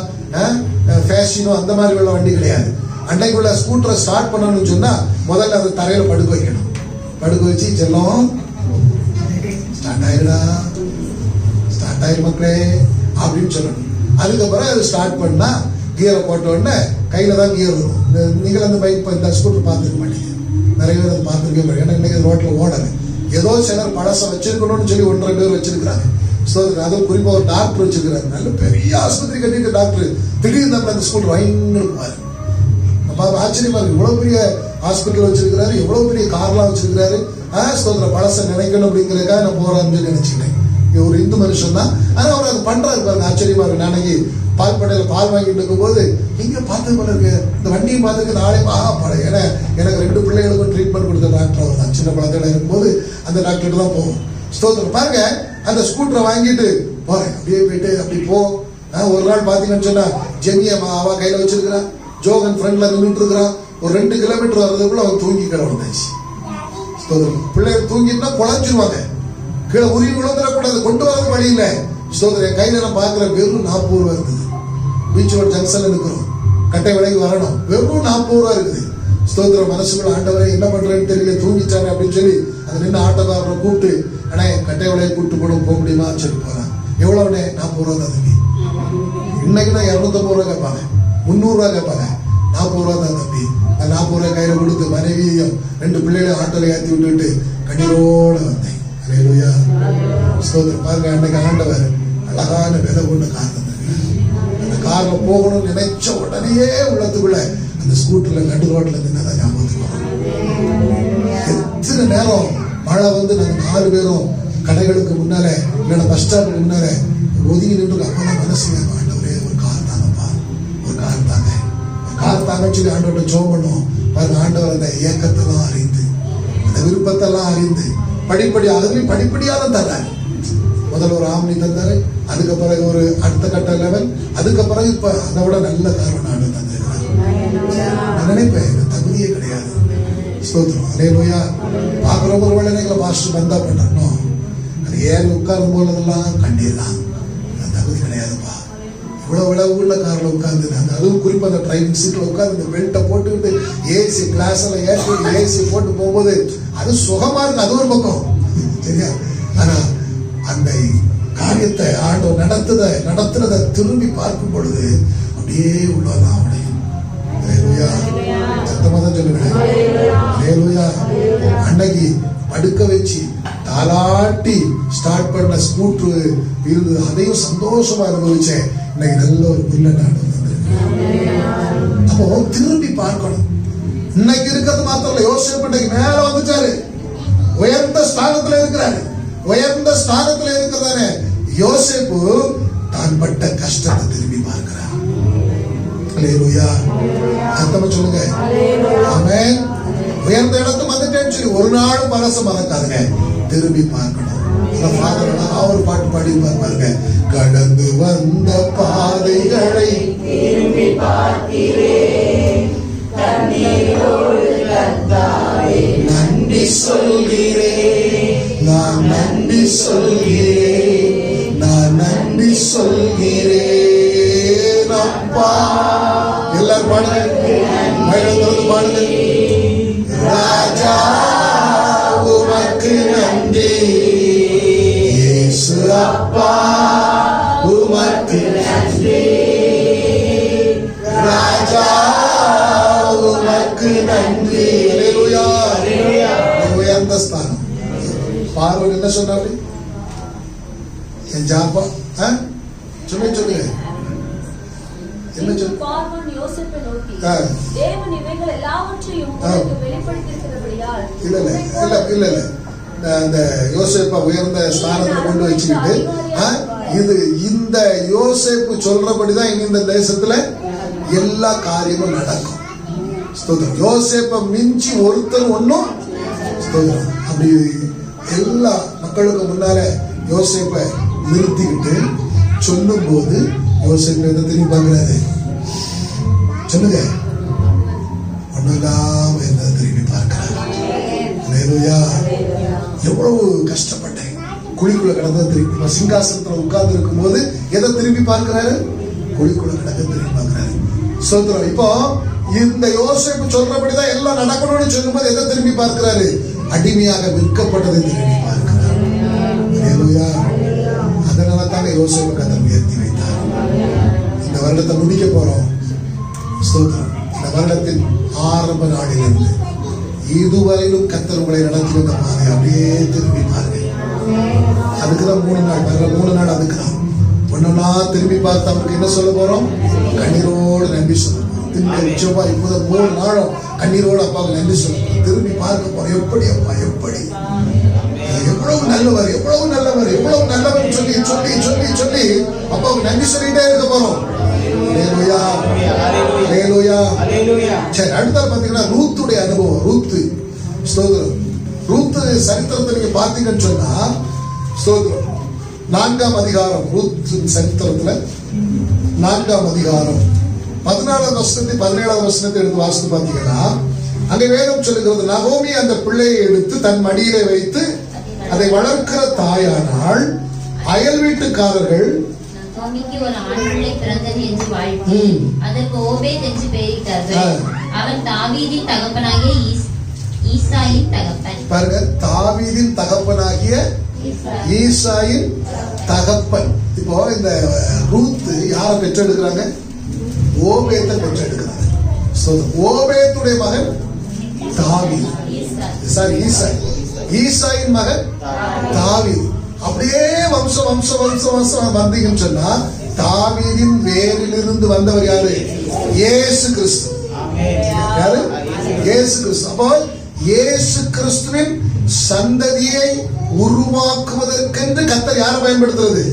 ஃபேஷனோ அந்த மாதிரி உள்ள வண்டி கிடையாது. அன்னைக்குள்ள ஸ்கூட்டரை ஸ்டார்ட் பண்ணணும்னு சொன்னா முதல்ல அதை தரையில படுக்க வைக்கணும். படுக்க வச்சு செல்லும் ஸ்டார்ட் ஆயிரு மக்களே அப்படின்னு சொல்லணும். அதுக்கப்புறம் அதை ஸ்டார்ட் பண்ணா கியரை போட்ட உடனே கையில தான் கியர் வரும். நீங்கள் அந்த பைக் இந்த ஸ்கூட்டர் பார்த்துருக்க மாட்டீங்க, நிறைய பேர் அதை பார்த்துருக்கே மாட்டேங்க. ஏன்னா இன்னைக்கு ரோட்ல ஓடலை. ஏதோ சிலர் பழசம் வச்சிருக்கணும்னு சொல்லி 1-2 பேர் வச்சிருக்கிறாங்க. அதுவும் குறிப்பா ஒரு டாக்டர் வச்சிருக்கிறாரு. நல்ல பெரிய ஆஸ்பத்திரி கட்டிட்டு டாக்டர் திடீர்னு நம்ம அந்த ஸ்கூட்டர் வாங்கிப்பாரு. ஆச்சரியமா இருக்கு. இவ்வளவு பெரிய ஹாஸ்பிட்டல் வச்சிருக்கிறாரு, எவ்வளவு பெரிய கார்லாம் வச்சிருக்கிறாரு. பழச நினைக்கணும் அப்படிங்கிறதுக்காக நான் போறான்னு நினைச்சுக்கிறேன். ஒரு இந்து மனுஷன் தான், ஆனா அவர் அது பண்றாரு பாருங்க. ஆச்சரியமா இருக்கு. நாளைக்கு பால் படையில பால் வாங்கிட்டு இருக்கும் போது இங்க பார்த்து போல இருக்கு, இந்த வண்டியை பார்த்துருக்கு நாளே படம். ஏன்னா எனக்கு 2 பிள்ளைகளுக்கும் ட்ரீட்மெண்ட் கொடுத்த டாக்டர் அவர் தான். சின்ன குழந்தையில இருக்கும்போது அந்த டாக்டர் தான் போவோம். ஸ்தோத்திரம். பாருங்க, அந்த ஸ்கூட்டரை வாங்கிட்டு போறேன். அப்படியே போயிட்டு அப்படி போ. ஒரு நாள் பாத்தீங்கன்னு சொன்னா ஜெமியா அவ கையில வச்சிருக்கிறான், ஜோகன் ஃப்ரண்ட்ல நின்றுட்டு இருக்கிறான். ஒரு 2 கிலோமீட்டர் வர்றதுக்குள்ள அவன் தூங்கி கிடந்தாச்சு. பிள்ளைகள் தூங்கிட்டுனா குழஞ்சிருவாங்க, கீழே உருவி விழுந்துடக்கூடாது, கொண்டு வரது வழி இல்லை. என் கையில நான் பாக்குற வெறும் 40 ரூபா இருந்தது. பீச் ரோட் ஜங்ஷன்ல நிற்கிறோம், கட்டை விலைக்கு வரணும், வெறும் 40 ரூபா இருக்குது. ஸ்தோத்திரம். மனசுக்குள்ள ஆண்டவரை என்ன பண்றேன்னு தெரியல, தூங்கிட்டானே அப்படின்னு சொல்லி அது நின்று ஆட்டோக்காரரை கூப்பிட்டு அண்ணே கட்டை விலையை கூப்பிட்டு போக முடியுமா சொல்லி போறான். எவ்வளவுண்ணே? 40 ரூபா தான் தம்பி. இன்னைக்கு தான் 250 ரூபா கேட்பாங்க, 300 ரூபா கேட்பாங்க. 40 ரூபா தான் தம்பி. 40 ரூபா கையில கொடுத்து மனைவியையும் 2 பிள்ளைகளையும் ஆட்டோல ஏற்றி விட்டுட்டு கண்ணீரோட வந்தேன். பாருங்க, அன்னைக்கு ஆண்டவர் அழகான விலை கொண்ட கார் தந்தாங்க. அந்த கார்ல போகணும்னு நினைச்ச உடனே உள்ளத்துக்குள்ள அந்த ஸ்கூட்டர்ல நடு ரோட்ல நின்னதான் ஞாபகத்துக்கு வரும். எத்தனை நேரம் மழை வந்து நாங்க 4 பேரும் கடைகளுக்கு முன்னால இல்லைன்னா பஸ் ஸ்டாண்டுக்கு முன்னால ஒதுங்கி நின்று அப்பதான் மனசு ஆண்டவரே ஒரு கார் தாங்கப்பா, ஒரு கார் தாங்க, ஒரு கார் தாங்கன்னு சொல்லி ஆண்டவர்கிட்ட ஜெபம் பண்ணுவோம். பாருங்க, ஆண்டவர் அந்த ஏக்கத்தெல்லாம் அறிந்து, அந்த விருப்பத்தெல்லாம் அறிந்து அதுலயும் படிப்படியாக தர்றாரு. முதல்ல ஒரு ஆம்னி தந்தாரு, அதுக்கு பிறகு ஒரு அடுத்த கட்ட லெவல், அதுக்கு பிறகு இப்ப அதை விட நல்ல காரணம் ஆண்டு தந்திருக்கிறார். நான் நினைப்பேன் தகுதியே கிடையாது. ஸ்தோத்திரம். அல்லேலூயா. பாக்குறவங்க ஒரு வேலை எங்களை பாஸ்டர் பந்தா பண்றோம், அது ஏறி உட்காரும் போலதெல்லாம் கண்ணீர் தான். தகுதி கிடையாதுப்பா. இவ்வளவு விளவு உள்ள காரில் உட்கார்ந்து, அதுவும் குறிப்பா அந்த டிரைவிங் சீட்ல உட்கார்ந்து இந்த பெல்ட்டை போட்டுக்கிட்டு ஏசி கிளாஸ் எல்லாம் ஏற்றி ஏசி போட்டு போகும்போது அது சுகமா இருக்கு, அது ஒரு பக்கம் சரியா. ஆனா அந்த காரியத்தை ஆண்டவர் நடத்துறத திரும்பி பார்க்கும் பொழுது அப்படியே உள்ளதான் அவனையும் சத்தமா தான் சொல்லுவேன். அன்னைக்கு படுக்க வச்சு தாலாட்டி ஸ்டார்ட் பண்ண ஸ்கூட்டர் இருந்தது, அதையும் சந்தோஷமா அனுபவிச்சேன். இன்னைக்கு நல்ல ஒரு புல்லட் ஆண்டு வந்து அப்போ திரும்பி பார்க்கணும். இன்னைக்கு இருக்கிறது மாத்திரம் யோசனை இன்னைக்கு மேல வந்துட்டாரு, உயர்ந்த ஸ்தானத்துல இருக்கிறாரு. உயர்ந்த ஸ்தானத்துல இருக்கிறதானே யோசேப்பு தான் பட்ட கஷ்டத்தை திரும்பி பார்க்கிறார். அல்லேலூயா. அர்த்தமா சொல்லுங்க. ஆமென். உயர்ந்த இடத்துக்கு வந்துட்டேன்னு சொல்லி ஒரு நாளும் மனசு மறக்காதுங்க, திரும்பி பார்க்கணும். அவர் பாட்டு பாடி பாருங்க. கடந்து வந்த பாதைகளை திரும்பி பார்க்கிறேன், நன்றி சொல்கிறேன், நான் நன்றி சொல்கிறேன், நான் நன்றி சொல்கிறேன் அப்பா. எல்லாரும் பாடுங்க, பாடுங்க. ராஜா உமக்கு நன்றி, இயேசு அப்பா உமக்கு நன்றி, ராஜா உமக்கு நன்றி. அல்லேலூயா. உயர்ந்த ஸ்தானம். பார்வன் என்ன சொன்னாரு? என் ஜாப்பா சொல்லுங்க. என்ன சொல்லு? பார்வோன் யோசேப்பை நோக்கி, தேவன் இவைகள் எல்லாவற்றையும் உனக்கு வெளிப்படுத்தியிருக்கிறபடியால். இல்ல அந்த யோசேப்பை உயர்ந்த ஸ்தானத்துல கொண்டு வச்சுக்கிட்டு இது இந்த யோசேப்பு சொல்றபடிதான் இந்த தேசத்துல எல்லா காரியமும் நடக்கும். ஸ்தோத்திரம். யோசேப்பை மிஞ்சி ஒருத்தர் ஒன்னும். ஸ்தோத்திரம். அப்படி எல்லா மக்களுக்கு முன்னால யோசேப்பை நிறுத்திக்கிட்டு சொல்லும் போது யோசேப்பு எதை திரும்பி பார்க்கிறாரு? சொல்லுங்க. ஒன்னும் இல்லாம என்ன திரும்பி பார்க்கிறாரு. அல்லேலூயா. எவ்வளவு கஷ்டப்பட்டேன், குழிக்குள்ள கிடந்த திரும்பி சிங்காசனத்துல உட்கார்ந்து இருக்கும் போது எதை திரும்பி பார்க்கிறாரு? குழிக்குள்ள கிடக்க திரும்பி பார்க்கிறாரு. ஸ்தோத்திரம். இப்போ இந்த யோசேப்பு சொல்றபடிதான் எல்லாம் நடக்கணும்னு சொல்லும் போது எதை திரும்பி பார்க்கிறாரு? அடிமையாக விற்கப்பட்டதை திரும்பி பார்க்கிறார். அல்லேலூயா. அதனால தாங்க யோசேப்பு கர்த்தர் உயர்த்தி வைத்தார். இந்த வருடத்தை முடிக்க போறோம். ஸ்தோத்திரம். இந்த வருடத்தின் ஆரம்ப நாளிலிருந்து இதுவரையிலும் கர்த்தர் உங்களை நடத்தி வந்த பாதை அப்படியே திரும்பி பாருங்க. அதுக்குதான் 3 நாள், 3 நாள் அதுக்குதான். ஒன்னா திரும்பி பார்த்து அவருக்கு என்ன சொல்ல போறோம்? கண்ணீரோடு நன்றி சொல்ல போறோம். நிச்சயமா இப்போதான் 3 நாளும் கண்ணீரோடு அப்பாவுக்கு நன்றி சொல்ல போறோம். திரும்பி பார்க்க போறோம். எப்படி அப்பா, எப்படி எவ்வளவு நல்லவர், எவ்வளவு நல்லவர், எவ்வளவு நல்லவர் சொல்லி சொல்லி சொல்லி சொல்லி அப்பாவுக்கு நன்றி சொல்லிட்டே இருக்க போறோம். அல்லேலூயா. அல்லேலூயா. சரி, அடுத்தது பாத்தீங்கன்னா ரூத்துடைய அனுபவம். ரூத்து. ஸ்தோத்திரம். ரூத்து சரித்திரத்தை நீங்க பாத்தீங்கன்னு சொன்னா, ஸ்தோத்திரம், 4ஆம் அதிகாரம், ரூத் சரித்திரத்துல 4ஆம் அதிகாரம் 14ஆம் வசனத்தை 17ஆம் வசனத்தை எடுத்து வாசித்து பாத்தீங்கன்னா, அங்கே வேதம் சொல்லுகிறது, நகோமி அந்த பிள்ளையை எடுத்து தன் மடியிலே வைத்து அதை வளர்க்கிற தாயானால் அயல் வீட்டுக்காரர்கள் நகோமிக்கு ஒரு ஆண் பிள்ளை பிறந்தது என்று வாழ்த்தி அதற்கு ஓபேத் என்று பெயரிட்டார்கள். அவன் தாவீதின் தகப்பனாகிய ஈசாயின் தகப்பன். பாருங்க, தாவீதின் தகப்பனாகிய ஈசாயின் தகப்பன். இப்போ இந்த ரூத் யாரை பெற்றெடுக்கிறாங்க? ஓபேத்தை பெற்றெடுக்கிறாங்க. ஓபேத்துடைய மகன் தாவீது. சாரி, ஈசாயின் மகன் தாவீது. அப்படியே வம்சம் வம்சம் வம்சம் வம்சம் வந்தீங்கன்னு சொன்னா, தாவீதின் வேரிலிருந்து வந்தவர் யாரு? இயேசு கிறிஸ்து. யாரு? இயேசு கிறிஸ்து. அப்போ இயேசு கிறிஸ்துவின் சந்ததியை உருவாக்குவதற்கென்று கர்த்தர் யாரை பயன்படுத்துறது?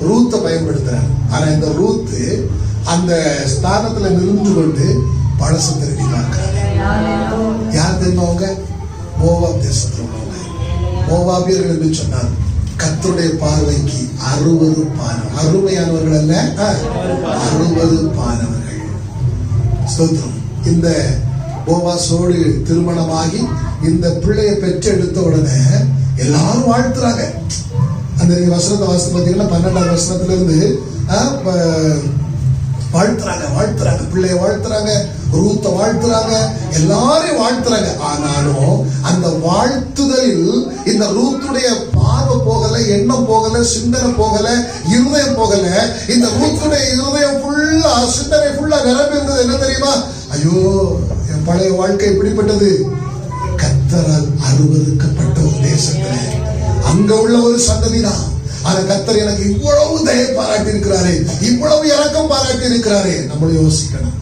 ரூத்தை பயன்படுத்துறார். ஆனா இந்த ரூத்து அந்த ஸ்தானத்துல நின்று கொண்டு பழச திரும்பி பார்க்கிறாங்க. யார் தெரியுமாவங்க? மோவாப் தேசத்தில் உள்ளவங்க. மோவாபியர்கள் என்று சொன்னார் கர்த்தருடைய பார்வைக்கு அருவருப்பானவர்கள். அருமையானவர்கள் அல்ல, அருவருப்பானவர்கள். ஸ்தோத்திரம். இந்த போவாசோடு திருமணமாகி இந்த பிள்ளையை பெற்றெடுத்த உடனே எல்லாரும் வாழ்த்துறாங்க. அந்த வசனத்தை வாசித்து பார்த்தீங்கன்னா 12ஆம் வசனத்துல இருந்து வாழ்த்துறாங்க, பிள்ளைய வாழ்த்துறாங்க, ரூத்தை வாழ்த்துறாங்க, எல்லாரையும் வாழ்த்துறாங்க. ஆனாலும் அந்த வாழ்த்துதலில் இந்த ரூத்துடைய பார்வை போகல, எண்ணம் போகல, சிந்தனை போகல, இருதயம் போகல. இந்த ரூத்துடைய இருதயம் ஃபுல்லா, சிந்தனை ஃபுல்லா நிரம்பி இருந்தது. என்ன தெரியுமா? ஐயோ, என் பழைய வாழ்க்கை எப்படிப்பட்டது? கர்த்தரால் அருவருக்கப்பட்ட ஒரு தேசத்துல அங்க உள்ள ஒரு சந்ததிதான். ஆனா கர்த்தர் எனக்கு இவ்வளவு தயை பாராட்டி இருக்கிறாரே, இவ்வளவு இரக்கம் பாராட்டி இருக்கிறாரே. நம்மளும் யோசிக்கணும்.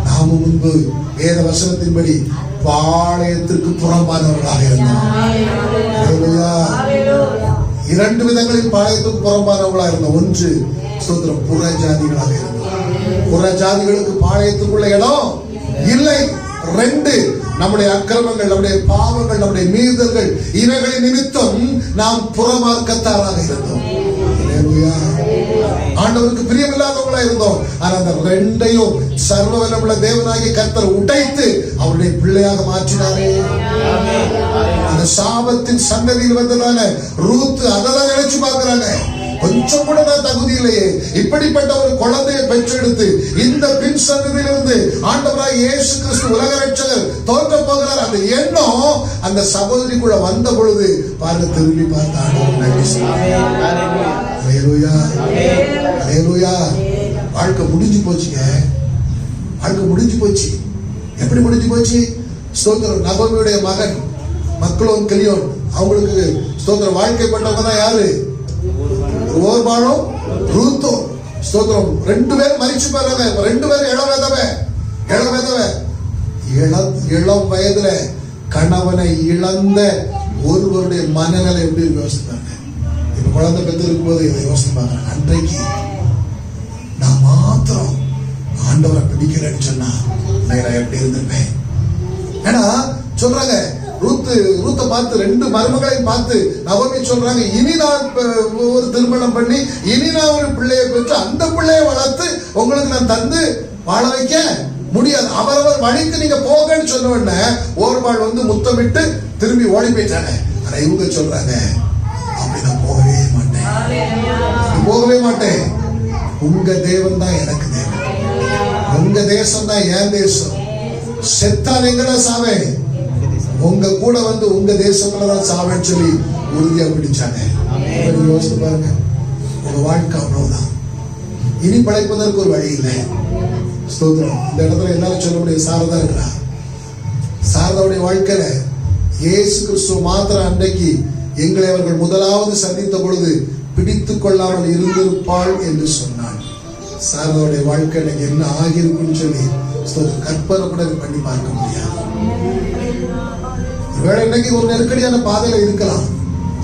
நாமும் முன்பு வேத வசனத்தின்படி பாளையத்திற்கு புறம்பானவர்களாக இருந்தோம். 2 விதங்களில் பாளையத்துக்கு புறம்பானவர்களாக இருந்தோம். ஒன்று, ஸ்தோத்திரம், புற ஜாதிகளாக இருந்தோம். புற ஜாதிகளுக்கு பாளையத்துக்குள்ள இடம் இல்லை. 2, நம்முடைய அக்கிரமங்கள், நம்முடைய பாவங்கள், நம்முடைய மீறுதல்கள் இவைகளின் நிமித்தம் நாம் புறமார்க்கத்தாராக இருந்தோம். ஆண்டவருக்கு பிரியமில்லாதவங்களா இருந்தோம். ஆனா அந்த 2ஐயும் சர்வ வல்லமையுள்ள தேவனாகிய கர்த்தர் உடைத்து அவருடைய பிள்ளையாக மாற்றினாரே. அந்த சாபத்தின் சந்ததியில் வந்ததால ரூத் அதெல்லாம் நினைச்சு பார்க்கிறாங்க, கொஞ்சம் கூட நான் தகுதி இல்லையே, இப்படிப்பட்ட ஒரு குழந்தையை பெற்றெடுத்து இந்த பின் சந்ததியிலிருந்து ஆண்டவராய் இயேசு கிறிஸ்து உலக ரட்சகர் தோன்ற போகிறார். அந்த எண்ணம் அந்த சகோதரிக்குள்ள வந்த பொழுது பாருங்க, திரும்பி பார்த்தாங்க. வாழ்க்கை முடிஞ்சு போச்சுங்க, வாழ்க்கை முடிஞ்சு போச்சு. எப்படி முடிஞ்சு போச்சு? ஸ்தோத்திரம். நகோமியுடைய மகன் மக்லோன் கிலியோன், அவங்களுக்கு ஸ்தோத்திரம் வாழ்க்கைப்பட்டவங்க தான் யாரு? ஓர்பாலும் ரூத்தும். ஸ்தோத்திரம். 2 பேரும் மரிச்சு போறாங்க. 2 பேரும் இளம் வயதுல கணவனை இழந்த ஒருவருடைய மனநிலை எப்படி யோசிப்பாங்க? இப்ப குழந்தை பெற்று இருக்கும் போது இதை யோசிப்பாங்க. அன்றைக்கு நான் மாத்திரம் ஆண்டவரை பிடிக்கிறேன்னு சொன்னா நான் எப்படி இருந்திருப்பேன்? ஏன்னா சொல்றாங்க, ரூத்தை பார்த்து 2 மருமகளையும் பார்த்து நகோமி சொல்றாங்க, இனி நான் ஒரு திருமணம் பண்ணி இனி நான் ஒரு பிள்ளையை பெற்று அந்த பிள்ளையை வளர்த்து உங்களுக்கு நான் தந்து வாழ வைக்க முடியாது. அவரவர் வழிக்கு நீங்க போகன்னு சொன்ன உடனே ஓர்பாள் வந்து முத்தமிட்டு திரும்பி ஓடி போயிட்டாங்க. ஆனா இவங்க சொல்றாங்க, அப்படி நான் போகவே மாட்டேன். உங்க தேவன் தான் எனக்கு தேவன், உங்க தேசம் தான் என் தேசம். செத்தான் எங்கடா சாவேன், உங்க கூட வந்து உங்க தேசத்துலதான் சாவேன்னு சொல்லி உறுதியா பிடிச்சாங்க. யோசித்து பாருங்க, உங்க வாழ்க்கை அவ்வளவுதான். இனி படைப்பதற்கு ஒரு வழி இல்லை. ஸ்தோத்திரம். இந்த இடத்துல என்னால சொல்ல முடியும், சாரதா இருக்கிறா. சாரதாவுடைய வாழ்க்கையில இயேசு கிறிஸ்துவ மாத்திரம் அன்றைக்கு எங்களை அவர்கள் முதலாவது சந்தித்த பொழுது பிடித்துக் கொள்ளாமல் இருந்திருப்பாள் என்று சொன்னாள். சாரதாவுடைய வாழ்க்கை என்ன ஆகியிருக்குன்னு சொல்லி கற்பனை கூட பண்ணி பார்க்க முடியாது. ஒருவேளை இன்னைக்கு ஒரு நெருக்கடியான பாதையில இருக்கலாம்.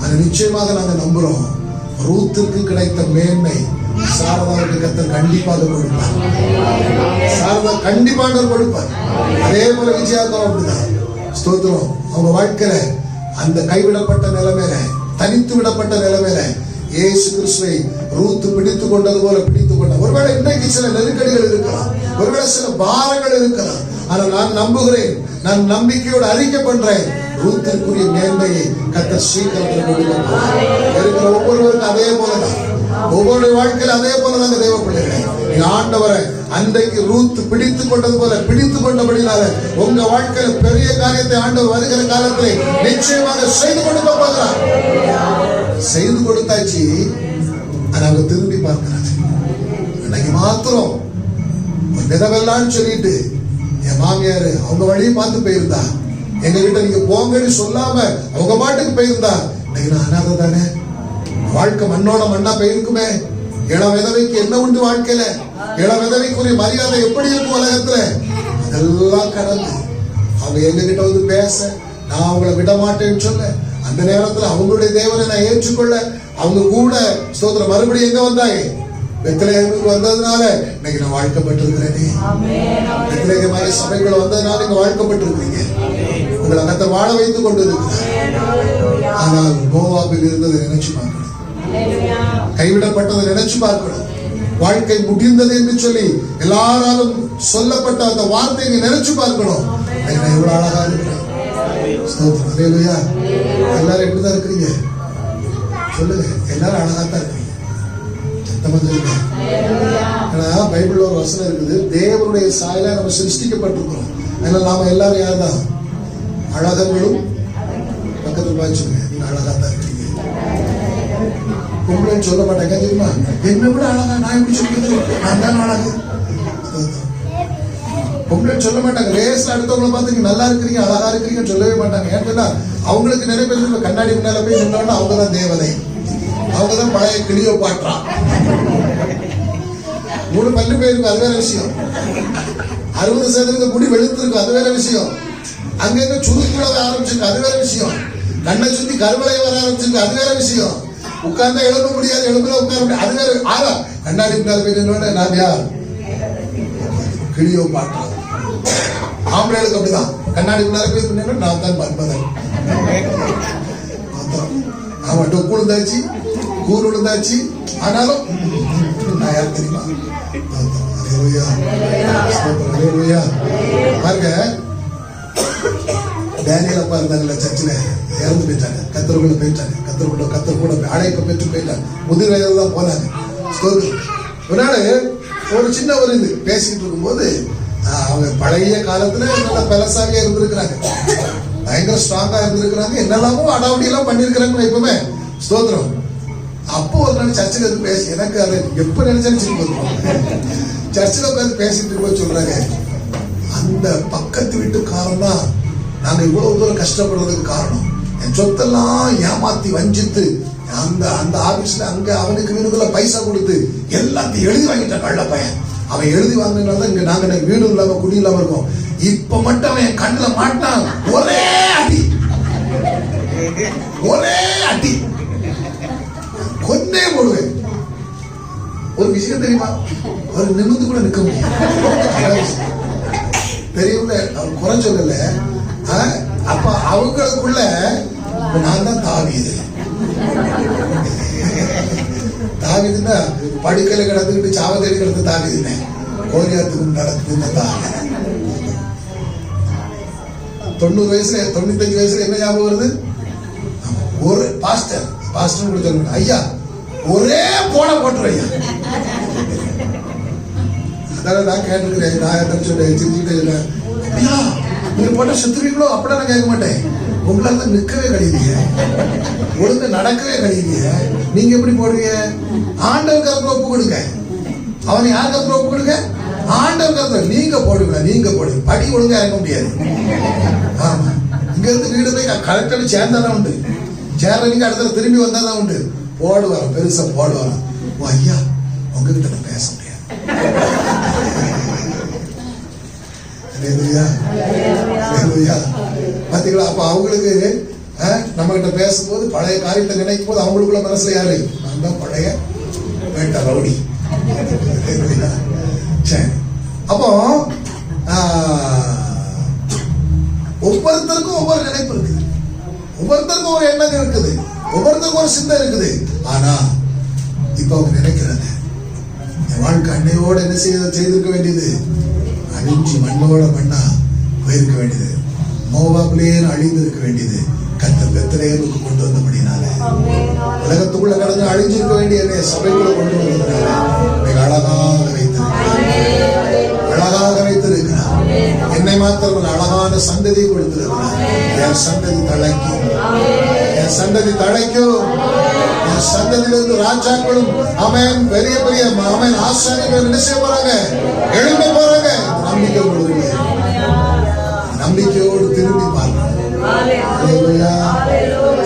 அது நிச்சயமாக நாங்க நம்புறோம், ரூத்திற்கு கிடைத்த மேன்மை சாரதாவுக்கு கர்த்தர் கண்டிப்பாக கொடுப்பார். சாரதா கண்டிப்பாக கொடுப்பார். அதே போல விஜயாக்கம் அப்படிதான். ஸ்தோத்திரம். அவங்க வாழ்க்கையில அந்த கைவிடப்பட்ட நிலைமையில, தனித்து விடப்பட்ட நிலைமையில இயேசு கிறிஸ்துவை ரூத் பிடித்துக் கொண்டது போல பிடித்துக் கொண்டார். ஒருவேளை இன்றைக்கு சில நெருக்கடிகள் இருக்கலாம், ஒருவேளை சில பாரங்கள் இருக்கலாம். ஆனால் நான் நம்புகிறேன், நான் நம்பிக்கையோடு அறிக்கை பண்றேன், ரூத்திற்குரிய மேன்மையை கர்த்தர் சீக்கிரத்தில் கொடுக்கிறார். இருக்கிற ஒவ்வொருவருக்கும் அதே போலதான், ஒவ்வொரு வாழ்க்கையில் அதே போலதாங்க தேவ பிள்ளைகளே. ஆண்டவரை அன்றைக்கு ரூத் பிடித்துக் கொண்டது போல பிடித்துக் கொண்டபடினால உங்க வாழ்க்கையில பெரிய காரியத்தை ஆண்டவர் வருகிற காலத்திலே நிச்சயமாக செய்து கொடுக்க போகிறார். செய்து கொடுத்தாச்சு. அவங்க திரும்பி பார்க்கிறாங்க. அன்னைக்கு மாத்திரம் விதவெல்லாம் சொல்லிட்டு என் மாமியாரு அவங்க வழியை பார்த்து போயிருந்தா, எங்க கிட்ட நீங்க போங்கன்னு சொல்லாம அவங்க பாட்டுக்கு போயிருந்தா, இன்னைக்கு நான் அனாதை தானே, வாழ்க்கை மண்ணோட மண்ணா போயிருக்குமே. இளம் விதவைக்கு என்ன உண்டு வாழ்க்கையில? இளம் விதவைக்குரிய மரியாதை எப்படி இருக்கும் உலகத்துல? அதெல்லாம் கடந்து அவங்க எங்க கிட்ட வந்து பேச, நான் அவங்கள விட மாட்டேன்னு சொல்ல, அந்த நேரத்துல அவங்களுடைய தேவனை நான் ஏற்றுக்கொள்ள அவங்க கூட ஸ்தோத்திரம் மறுபடியும் எங்க வந்தாங்க? பெத்லகேமுக்கு வந்ததுனால இன்னைக்கு நான் வாழ்க்கப்பட்டிருக்கிறேனே. பெத்லகேம் மாதிரி சபைக்குள்ள வந்ததுனால நீங்க வாழ்க்கப்பட்டிருக்கிறீங்க. உங்களை கர்த்தர் வாழ வைத்துக் கொண்டு இருக்கிறார். ஆனால் மோவாபில் இருந்ததை நினைச்சு பார்க்கணும், கைவிடப்பட்டதை நினைச்சு பார்க்கணும். வாழ்க்கை முடிந்தது என்று சொல்லி எல்லாராலும் சொல்லப்பட்ட அந்த வார்த்தையை நினைச்சு பார்க்கணும். எவ்வளவு அழகா இருக்கிறேன். எல்லாரும் எப்படிதான் இருக்கிறீங்க சொல்லுங்க. எல்லாரும் அழகாத்தான் இருக்கிறீங்க. பைபிள்ல ஒரு வசனம் இருக்குது, தேவனுடைய சாயலா நம்ம சிருஷ்டிக்கப்பட்டிருக்கிறோம். அதனால நாம எல்லாரும் யார்தான்? அழகங்களும். பக்கத்தில் பாய்ச்சுங்க, நீங்க அழகாத்தான் இருக்கிறீங்க. பொம்பளைன்னு சொல்ல மாட்டாங்க தெரியுமா? என்ன விட அழகா நான் எப்படி சொல்லிக்கிறது, நான் தான் அழகு. பொம்பளைன்னு சொல்ல மாட்டாங்க. ரேஸ்ல அடுத்தவங்களை பார்த்து நல்லா இருக்கிறீங்க அழகா இருக்கிறீங்கன்னு சொல்லவே மாட்டாங்க. ஏன்னா அவங்களுக்கு நிறைய பேர் கண்ணாடி முன்னால போய் நின்றோம்னா அவங்கதான் தேவதை, அவங்கதான் பழைய கிளியோ பாட்டா. 3 பல்லு பேருக்கு அது வேற விஷயம், 60% முடி வெளுத்திருக்கும் அது வேற விஷயம், அங்கங்க சுருக்குள்ள ஆரம்பிச்சிருக்கு அது வேற விஷயம், கண்ணை சுத்தி கருவளைய வர ஆரம்பிச்சிருக்கு அது வேற விஷயம், உட்கார்ந்தா எழுப்ப முடியாது எழுப்புல உட்கார முடியாது அது வேற. ஆனா கண்ணாடி முன்னால போய் நின்றோட நான் யார்? கிளியோ பாட்டுறோம். ஆம்பளைகளுக்கு அப்படிதான். கண்ணாடிக்குள்ளார போய் சொன்னேன்னா நான் தான் பண்பதன். அவன் டொக்கு விழுந்தாச்சு, கூறு விழுந்தாச்சு, ஆனாலும் நான் யார் தெரியுமா? பாருங்க, டேனியல் அப்பா இருந்தாங்கல்ல சர்ச்சில், இறந்து போயிட்டாங்க. கத்தருக்குள்ள கூட அழைப்பை பெற்று போயிட்டாங்க. முதிர் வயதில் தான் போனாங்க. ஒரு நாள் ஒரு சின்ன ஒரு இது பேசிக்கிட்டு இருக்கும்போது, அவங்க பழைய காலத்துல நல்ல பலசாலியா இருந்திருக்கிறாங்க, பயங்கர ஸ்ட்ராங்கா இருந்திருக்கிறாங்க, என்னெல்லாமோ அடாவடியெல்லாம் பண்ணிருக்கிறாங்க எப்பவுமே. ஸ்தோத்திரம். அப்போ ஒரு நாள் சர்ச்சில் இருந்து பேசி, எனக்கு அதை எப்ப நினைச்சாலும் சர்ச்சில் உட்காந்து பேசிட்டு இருக்கும்போது சொல்றாங்க, அந்த பக்கத்து வீட்டுக்காரன் தான் நாங்க இவ்வளவு தூரம் கஷ்டப்படுறதுக்கு காரணம். என் சொத்தெல்லாம் ஏமாத்தி வஞ்சித்து அந்த அந்த ஆபீஸ்ல அங்க அவனுக்கு வீடுக்குள்ள பைசா கொடுத்து எல்லாத்தையும் எழுதி வாங்கிட்டான் கள்ள பையன். அவன் எழுதி வாங்கினால்தான் இங்க நாங்க வீடு இல்லாம குடி இல்லாம இருக்கோம். இப்ப மட்டும் அவன் கண்ணுல மாட்டான், ஒரே அடி கொன்னே போடுவேன். ஒரு விஷயம் தெரியுமா, ஒரு நிமிந்து கூட நிக்க முடியும். தெரியல, அவர் குறை சொல்லல. அப்ப அவங்களுக்குள்ள நான் தான் தாவீது. தாவீதுன்னா படுக்கையில கிடந்துக்கிட்டு சாவதேடி கிடந்த தாவீதுன்னு கோலியாத்துக்கு நடக்குதுன்னு தான். 90 வயசுல 95 வயசுல என்ன ஞாபகம் வருது? ஒரு பாஸ்டர் கூட சொல்லுங்க, ஐயா ஒரே போன போட்டுரு ஐயா. அதான் நான் கேட்டுக்கிறேன். நான் சொல்றேன், சிரிச்சுக்கிட்டே ஐயா நீங்க போட்ட செத்துருவீங்களோ? அப்படின்னா நான் கேட்க மாட்டேன். உங்களால தான் நிற்கவே கிடையாது, ஒழுங்கு நடக்கவே கிடையாது. நீங்க எப்படி போடுவீங்க? ஆண்டவர் கருத்துல ஒப்பு கொடுங்க. அவனை யார் கருத்துல ஒப்பு கொடுங்க? ஆண்டவர் கருத்துல. நீங்க போடுங்க. படி ஒழுங்கா இறங்க முடியாது. ஆமா, இங்க இருந்து வீடு போய் கரெக்டான சேர்ந்தாதான் உண்டு. சேர்ல நீங்க அடுத்த திரும்பி வந்தாதான் உண்டு. போடுவாராம், பெருசா போடுவாராம். ஓ ஐயா, உங்ககிட்ட நான் பேச முடியாது. பாத்தீங்களா? அப்ப அவங்களுக்கு நம்ம கிட்ட பேசும்போது பழைய காரியத்தை நினைக்கும் போது அவங்களுக்குள்ள மனசுல யாரு? நான் தான் பழைய வேட்ட ரவுடி. சரி, அப்போ ஒவ்வொருத்தருக்கும் ஒவ்வொரு நினைப்பு இருக்குது, ஒவ்வொருத்தருக்கும் ஒரு எண்ணங்கள் இருக்குது, ஒவ்வொருத்தருக்கும் ஒரு சிந்தை இருக்குது. ஆனா இப்ப அவங்க நினைக்கிறாங்க, என் வாழ்க்கை அன்னையோட என்ன செய்திருக்க வேண்டியது? அழிஞ்சு மண்ணோட மண்ணா போயிருக்க வேண்டியது, மோவாபிலே அழிந்து இருக்க வேண்டியது. கர்த்தர் பெத்லகேமுக்கு கொண்டு வந்தபடினால, உலகத்துக்குள்ள கடந்து அழிஞ்சிருக்க வேண்டிய சபைக்குள்ள கொண்டு வந்ததுனால அழகாக வைத்திருக்கிறார். என்னை மாத்திரம் அழகான சந்ததி கொடுத்திருக்கிறார். என் சந்ததி தழைக்கும். என் சந்ததியிலிருந்து ராஜாக்களும் ஆமென், பெரிய பெரிய ஆமென் ஆசாரியர்கள் என்ன செய்ய போறாங்க? எழும்ப போறாங்க. நம்பிக்கை கொடுங்க, நம்பிக்கையோடு திரும்பி பார்க்கணும்.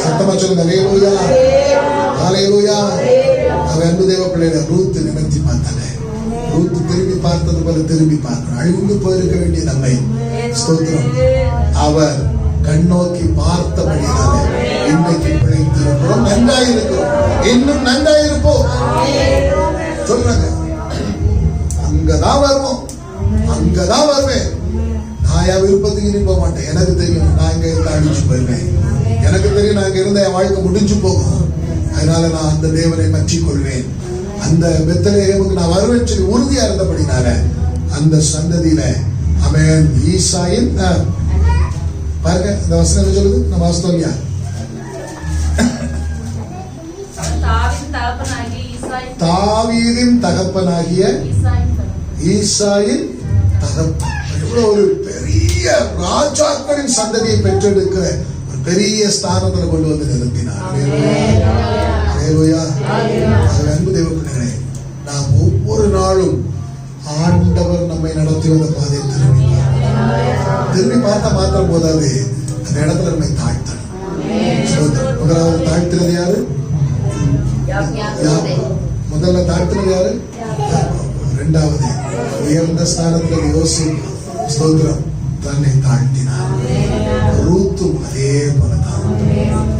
சத்தமா சொல்லுங்க, ஹல்லேலூயா, ஹல்லேலூயா. அவன் அன்பு தேவ பிள்ளைகளை ரூத் நிமிர்த்தி பார்த்தாங்க. ரூத் திரும்பி பார்த்தது போல திரும்பி பார்க்கணும். அழிந்து போயிருக்க வேண்டிய நம்மை ஸ்தோத்திரம் அவர் கண்ணோக்கி பார்த்தபடியால இன்றைக்கு பிழைத்திருக்கிறோம், நன்றாயிருக்கிறோம், இன்னும் நன்றாயிருப்போம் சொல்றாங்க. அங்கதான் வருவேன். நான் என் விருப்பத்துக்கு போக மாட்டேன். எனக்கு தெரியும் நான் இங்க இருந்தா அழிச்சு போயிருவேன். எனக்கு தெரியும் நான் இங்க இருந்த என் வாழ்க்கை முடிஞ்சு போகும். அதனால நான் அந்த தேவனை பற்றி கொள்வேன். அந்த பெத்லகேமுக்கு நான் வருவேன் சொல்லி உறுதியா இருந்தபடினால அந்த சந்ததியில அவன் ஈசாயின் பாருங்க, இந்த வசனம் என்ன சொல்லுது? நம்ம வாசித்தோம் இல்லையா? தாவீதின் தகப்பனாகிய ஈசாயின் தகப்பன். இவ்வளவு ஒரு பெரிய ராஜாக்களின் சந்ததியை பெற்றெடுக்கிற ஒரு பெரிய ஸ்தானத்துல கொண்டு வந்து நிறுத்தினார். அன்பு தேவ பிள்ளைகளே, நாம் ஒவ்வொரு நாளும் ஆண்டவர் நம்மை நடத்தி வந்த பாதையை திரும்பி பார்த்தா மாத்திரம் போதாது, அந்த இடத்துல நம்மை தாழ்த்தணும். முதலாவது தாழ்த்தினது யாரு? முதல்ல தாழ்த்தினது யாரு? இரண்டாவது உயர்ந்த ஸ்தானத்தில் யோசிப்பு ஸ்தோத்திரம் தன்னை தாழ்த்தினார். ரூத்தும் அதே போலதான்.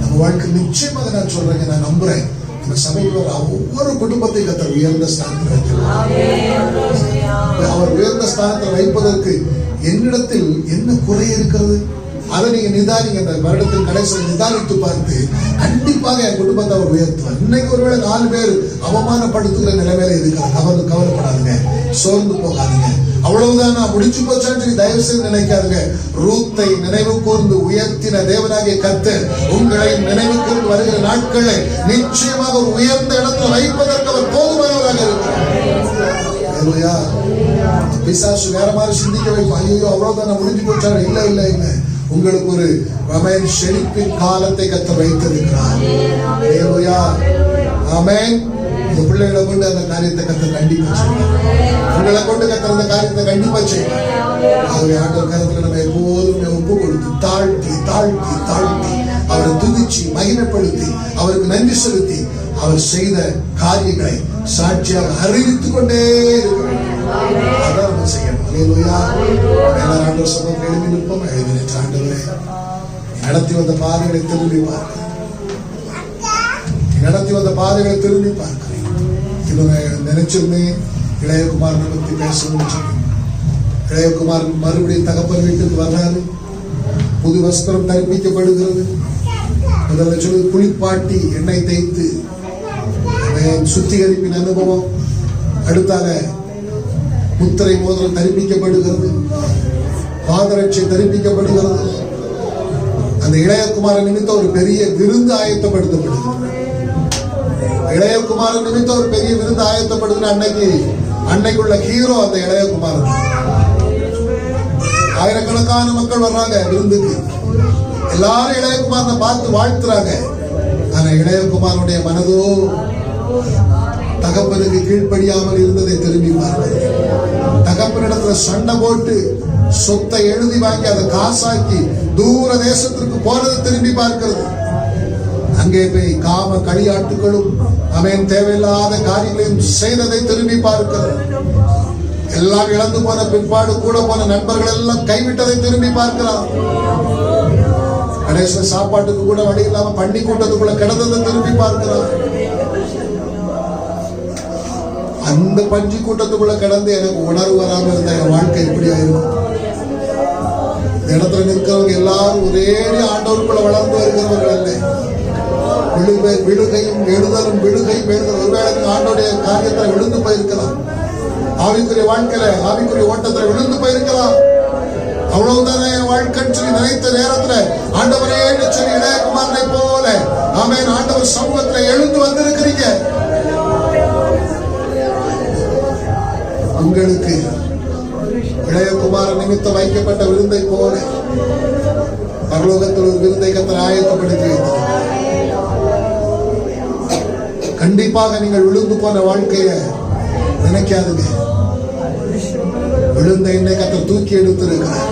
நம்ம வாழ்க்கை நிச்சயமாக நான் சொல்றேன், நான் நம்புறேன், நம்ம சபையில் ஒவ்வொரு குடும்பத்தை கர்த்தர் உயர்ந்த ஸ்தானத்தில் வைக்கிறார். அவர் உயர்ந்த ஸ்தானத்தில் வைப்பதற்கு என்னிடத்தில் என்ன குறை இருக்கிறது? அதை நீங்க நிதானிங்க. அந்த வருடத்தின் கடைசியில் நிதானித்து பார்த்து கண்டிப்பாக என் குடும்பத்தை அவர் உயர்த்துவார். இன்னைக்கு ஒருவேளை 4 பேர் அவமானப்படுத்துகிற நிலைமையில இருக்கிறாங்க. அவர் கவலைப்படாதுங்க, சோர்ந்து போகாதுங்க. அவ்வளவுதான் நான் முடிச்சு போச்சான்னு சொல்லி தயவு செய்து நினைக்காதுங்க. ரூத்தை நினைவு கூர்ந்து உயர்த்தின தேவனாகிய கர்த்தர் உங்களை நினைவு கூர்ந்து வருகிற நாட்களை நிச்சயமாக ஒரு உயர்ந்த இடத்துல வைப்பதற்கு அவர் போதுமானவராக இருக்கிறார். பிசாசு வேற மாதிரி சிந்திக்க வைப்பான். ஐயோ அவ்வளவுதான் நான் முடிஞ்சு போச்சாரு. இல்ல இல்ல இல்ல, உங்களுக்கு ஒரு செழிப்பின் காலத்தை கர்த்தர் வைத்திருக்கிறார். ஆமென். இந்த பிள்ளைகளை கொண்டு அந்த காரியத்தை கர்த்தர் கண்டிப்பா செய்வார். உங்களை கொண்டு கர்த்தர் அந்த காரியத்தை கண்டிப்பா செய்வார். ஆகவே ஆண்டவர் கருத்துல நம்ம எப்போதுமே ஒப்பு கொடுத்து தாழ்த்தி தாழ்த்தி தாழ்த்தி அவரை துதிச்சு மகிமைப்படுத்தி அவருக்கு நன்றி செலுத்தி அவர் செய்த காரியங்களை சாட்சியாக அறிவித்துக் கொண்டே இருக்க வேண்டும். அதான் நம்ம செய்யணும். எல்லாரும் ஆண்டவர் சமூகத்தில் எழுதி நிற்போம். எழுதி நின்ற ஆண்டவரே, நடத்தி வந்த பாதைகளை திரும்பி பார்க்க, நடத்தி வந்த பாதைகளை திரும்பி பார்க்கிறேன். இன்னும் நினைச்சிருந்தேன் இளையகுமாரனை பத்தி பேசணும்னு சொல்லி. இளையகுமார் மறுபடியும் தகப்பன் வீட்டுக்கு வர்றாரு. புது வஸ்திரம் தரிப்பிக்கப்படுகிறது. முதல்ல சொல்லி குளிப்பாட்டி எண்ணெய் தேய்த்து சுத்திகரிப்பின் அனுபவம். அடுத்தாக முத்திரை மோதிரம் தரிப்பிக்கப்படுகிறது. பாதரட்சை தரிப்பிக்கப்படுகிறது. அந்த இளையகுமாரன் நிமித்தம் ஒரு பெரிய விருந்து ஆயத்தப்படுத்தப்படுகிறது. இளையகுமாரன் நிமித்தம் ஒரு பெரிய விருந்து ஆயத்தப்படுகிற அன்னைக்குள்ள ஹீரோ அந்த இளையகுமாரன். ஆயிரக்கணக்கான மக்கள் வர்றாங்க விருந்துக்கு. எல்லாரும் இளையகுமாரனை பார்த்து வாழ்த்துறாங்க. ஆனா இளையகுமாரனுடைய மனதோ தகப்பனுக்கு கீழ்ப்படியாமல் இருந்ததை திரும்பி பார்க்கிறது. தகப்பனிடத்துல சண்டை போட்டு சொத்தை எழுதி வாங்கி அதை காசாக்கி தூர தேசத்திற்கு போனதை திரும்பி பார்க்கிறது. அங்கே போய் காம களியாட்டுகளும் அவன் தேவையில்லாத காரியங்களையும் செய்ததை திரும்பி பார்க்கிறது. எல்லாம் இழந்து போன பிற்பாடு கூட போன நண்பர்கள் எல்லாம் கைவிட்டதை திரும்பி பார்க்கிறார். கடைசியில சாப்பாட்டுக்கு கூட வழி இல்லாம பண்ணி கூட்டத்துக்குள்ள கிடந்ததை திரும்பி பார்க்கிறார். அந்த பஞ்சு கூட்டத்துக்குள்ள கிடந்து எனக்கு உணர்வு வராம இருந்த என் வாழ்க்கை இப்படியா இருக்கும்? இந்த இடத்துல நிற்கிறவங்க எல்லாரும் ஒரேடி ஆண்டவருக்குள்ள வளர்ந்து வருகிறவர்கள் அல்ல. விழுகையும் எழுதலும் விழுகையும் எழுதலும். ஒருவேளை ஆண்டோடைய காரியத்தில் விழுந்து போயிருக்கலாம். ஆவிக்குரிய வாழ்க்கையில ஆவிக்குரிய ஓட்டத்தில் விழுந்து போயிருக்கலாம். அவ்வளவுதானே என் வாழ்க்கைன்னு சொல்லி நினைத்த நேரத்துல ஆண்டவரே சொல்லி இளையகுமாரனை போல ஆமென் ஆண்டவர் சமூகத்துல எழுந்து வந்திருக்கிறீங்க. உங்களுக்கு இளையகுமாரன் நிமித்தம் வைக்கப்பட்ட விருந்தை போல பரலோகத்தில் ஒரு விருந்தை கர்த்தர் ஆயத்தப்படுத்தி வைத்தார். கண்டிப்பாக நீங்கள் விழுந்து போன வாழ்க்கைய நினைக்காதுங்க. விழுந்த எண்ணெய் கர்த்தர் தூக்கி எடுத்திருக்கிறார்.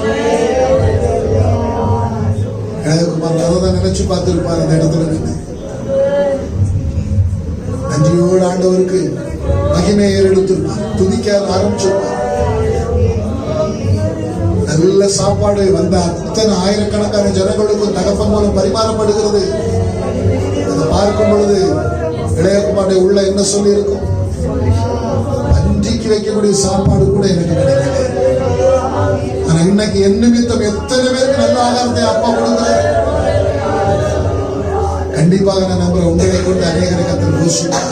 இளையகுமாரன் அதான் நினைச்சு பார்த்திருப்பார். அந்த இடத்துல நின்று நன்றியோடு ஆண்டவருக்கு மகிமையை எடுத்திருப்பார். துதிக்க ஆரம்பிச்சிருப்பார். நல்ல சாப்பாடு வந்த அத்தனை ஆயிரக்கணக்கான ஜனங்களுக்கும் தகப்பன் மூலம் பரிமாறப்படுகிறது. அதை பார்க்கும் பொழுது இளையகுமாரனுடைய உள்ள என்ன சொல்லி இருக்கும்? அன்றைக்கு வைக்கக்கூடிய சாப்பாடு கூட எனக்கு கிடைக்கல. ஆனா இன்னைக்கு என் நிமித்தம் எத்தனை பேருக்கு நல்ல ஆகாரத்தை அப்பா கொடுக்கிறார். கண்டிப்பாக நான் நம்புறேன் உங்களை கொண்டு அநேகரை கர்த்தர் போஷிப்பார்.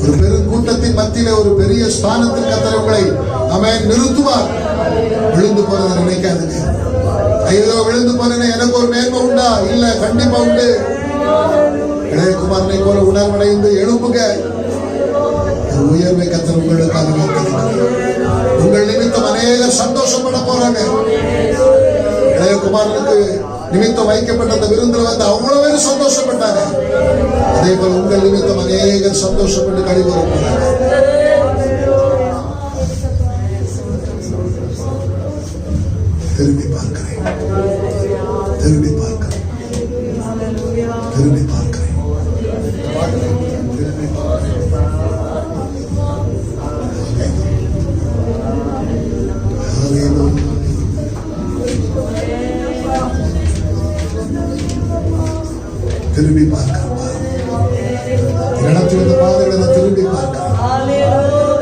ஒரு பெரும் கூட்டத்தின் மத்தியில ஒரு பெரிய ஸ்தானத்தில் கர்த்தர் உங்களை அவன் நிறுத்துவார். விழுந்து போறதை நினைக்காதுங்க. ஐயோ விழுந்து போனேன்னு எனக்கு ஒரு மேன்மை உண்டா? இல்ல, கண்டிப்பா உண்டு. இளையகுமாரனை போல உணர்வடைந்து எழுப்புங்க. உயர்வை கர்த்தர் உங்களுக்காக வைத்திருக்கிறார். உங்கள் நிமித்தம் அநேகர் சந்தோஷப்பட போறாங்க. இளையகுமாரனுக்கு நிமித்தம் வைக்கப்பட்ட அந்த விருந்தில் வந்து அவ்வளவு பேர் சந்தோஷப்பட்டாங்க. அதே போல உங்கள் நிமித்தம் அநேகர் சந்தோஷப்பட்டு கழிவுற போறாங்க. திரும்பி பார்க்கிறேன், திரும்பி பார்க்கிறேன், திரும்பி பார்க்கிறேன். திரும்பி பார்க்கிறேன். நடத்தி வந்த பாதைகளை நான் திரும்பி பார்க்கிறேன்.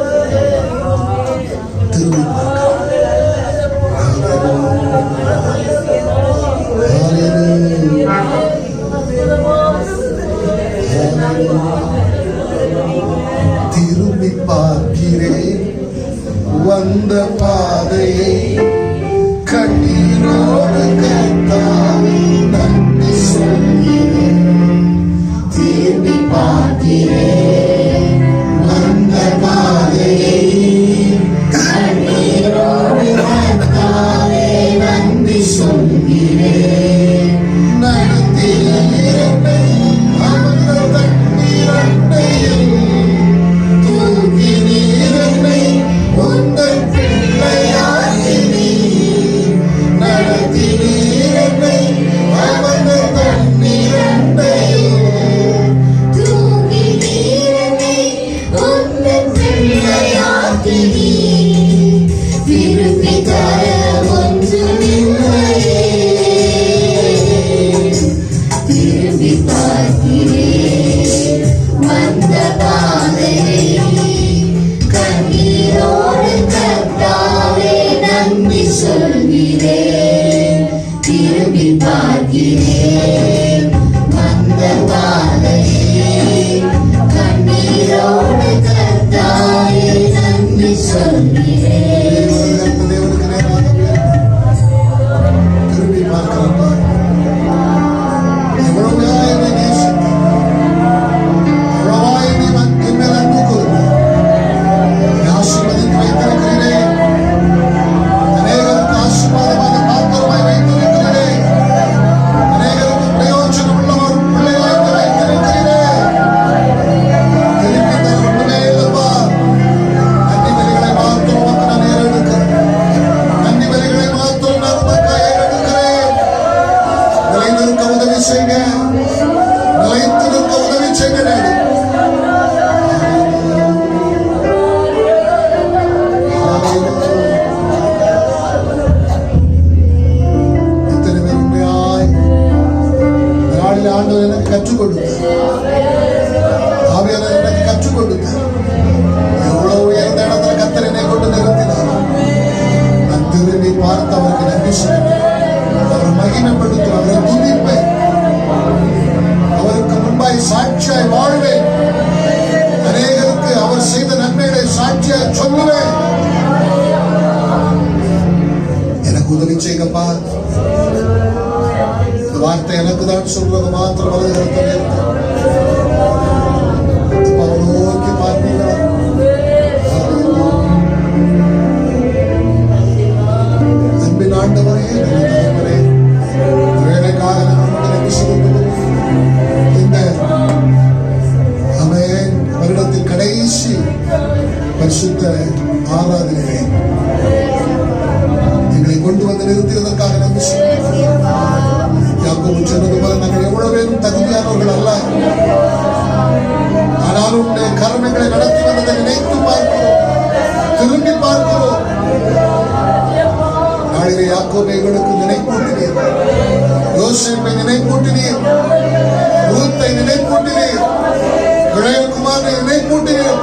பார்க்கிறேன் வந்த பாதையை கண்ணீரோடு கர்த்தாவே நன்றி சொல்கிறேன். திரும்பி பார்க்கிறேன் வந்த பாதையை கண்ணீரோடு கர்த்தாவே நன்றி சொல்கிறேன். நடத்தினீரே அமர்ந்த தண்ணீர் அண்டையில் தூக்கினீரே உந்தன் பிள்ளையாக்கினீர். நடத்தினீரே அமர்ந்த தண்ணீர் அண்டையில் தூக்கினீரே உந்தன் பிள்ளையாக்கினீர். திருப்பி தர ஒன்றுமில்லையே. திரும்பி பார்க்கிறேன் வந்த பாதையை கண்ணீரோடு கர்த்தாவே நன்றி சொல்கிறேன். திரும்பி பார்க்கிறேன் வந்த பாதையை கண்ணீரோடு கர்த்தாவே நன்றி சொல்கிறேன். தேவனுக்கு நேராக திரும்பி பார்க்கிறேன். எவ்வளவாய் என்னை நேசித்தார், எவ்வளவாய் என்னை என் மேல் அன்பு கூர்ந்தார். என்னை ஆசீர்வதித்து வைத்திருக்கிறீரே. அநேகருக்கு ஆசீர்வாதமான பாத்திரமாய் வைத்திருக்கிறீரே. அநேகருக்கு பிரயோஜனம் உள்ள ஒரு பிள்ளையாய் என்னை வைத்திருக்கிறீரே. திருப்பி தர ஒன்றுமே இல்லப்பா. நன்றி பலிகளை மாத்திரம் உமக்கு நான் ஏறெடுக்கிறேன். நன்றி பலிகளை மாத்திரம் நான் உமக்காய் ஏறெடுக்கிறேன். நிலைநிற்க உதவி செய்க, நிலைத்து நிற்க உதவி செய்க. எத்தனை பேர் உண்மையாய் இந்த நாளில் ஆண்டவர் எனக்கு கற்றுக் கொடுத்தார். ஆவியானவர் எனக்கு கற்றுக் கொடுத்தார். எவ்வளவு உயர்ந்த இடத்துல கர்த்தர் என்னை கொண்டு நிறுத்தினார். நான் திரும்பி பார்த்து அவருக்கு நன்றி சொல்கிறேன். அவரை மகிமைப்படுத்தும், அவரை துதிப்பேன். அவருக்கு முன்பாய் சாட்சியாய் வாழ்வேன். அநேகருக்கு அவர் செய்த நன்மைகளை சாட்சியாய் சொல்லுவேன். எனக்கு உதவி செய்யப்பா. இந்த வார்த்தை எனக்கு தான் சொல்றது மாத்திரம் வலதுகரத்தில் இருக்கு. நோக்கி பார்த்தீங்களா? அன்பின் ஆண்டவரே, நல்லவரே, வேலைக்காக நம்முடைய விசுவாசம் இந்த ஆமென் வருடத்தின் கடைசி பரிசுத்த ஆராதனையை எங்களை கொண்டு வந்து நிறுத்தியதற்காக நன்றி சொல்கிறோம். யாக்கோபு சொன்னது போல நாங்கள் எவ்வளவு பேரும் தகுதியானவர்கள் அல்ல. ஆனாலும் உடைய கருணைகளை நடத்தி வந்ததை நினைத்து பார்க்கிறோம், திரும்பி பார்க்கிறோம். நாளிலே யாக்கோபை எங்களுக்கு நினைப்பூட்டினீர், யோசேப்பை நினைப்பூட்டினீர், ரூத்தை நினைப்பூட்டினீர், இளையகுமாரை நினைப்பூட்டினீர்.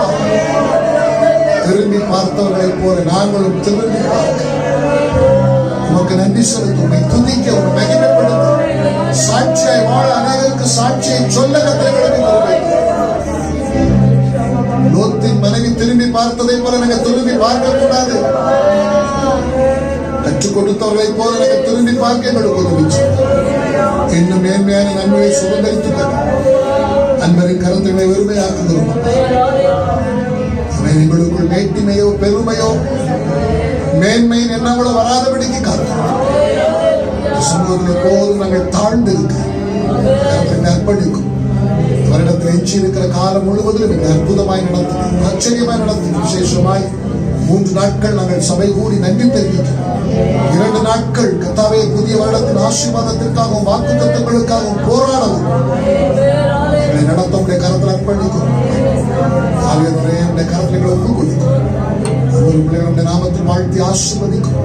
திரும்பி பார்த்தவர்களைப் போல நாங்களும் திரும்பி பார்க்க உமக்கு நன்றி செலுத்த, உண்மை துதிக்க, உண்மை மகிமைப்படுத்த, சாட்சியாய் வாழ, அநேகருக்கு சாட்சியை சொல்ல கத்திரங்களுக்கு லோத்தின் மனைவி திரும்பி பார்த்ததை போல நாங்கள் திரும்பி பார்க்க கூடாது. கற்றுக் கொடுத்தவர்களை போல நாங்கள் திரும்பி பார்க்க எங்களுக்கு உதவி இன்னும் மேன்மையான நன்மையை சுதந்திரித்துக் கொள்ள அன்பரின் கருத்துக்களை வெறுமையாக்குகிறோம். எங்களுக்குள் வேட்டிமையோ பெருமையோ மேன்மையின் எண்ணங்களோ வராதபடிக்கு காரணம் சமூகத்தில் போதும் நாங்கள் தாழ்ந்து இருக்க அர்ப்பணிக்கும். வருடத்தில் எஞ்சி இருக்கிற காலம் முழுவதிலும் எங்கள் அற்புதமாய் நடத்தும், ஆச்சரியமாய் நடத்தும். விசேஷமாய் 3 நாட்கள் நாங்கள் சபை கூடி நன்றி தெரிவிக்கிறோம். 2 நாட்கள் கர்த்தாவே புதிய வருடத்தின் ஆசீர்வாதத்திற்காகவும் வாக்குத்தத்தங்களுக்காகவும் போராடவும் எங்களை நடத்த உடைய கரத்தில் அர்ப்பணிக்கும். ஆகியோரே உடைய கரத்தில் ஒப்புக் கொடுக்கும். ஒவ்வொரு பிள்ளைகளுடைய நாமத்தில் வாழ்த்தி ஆசீர்வதிக்கும்.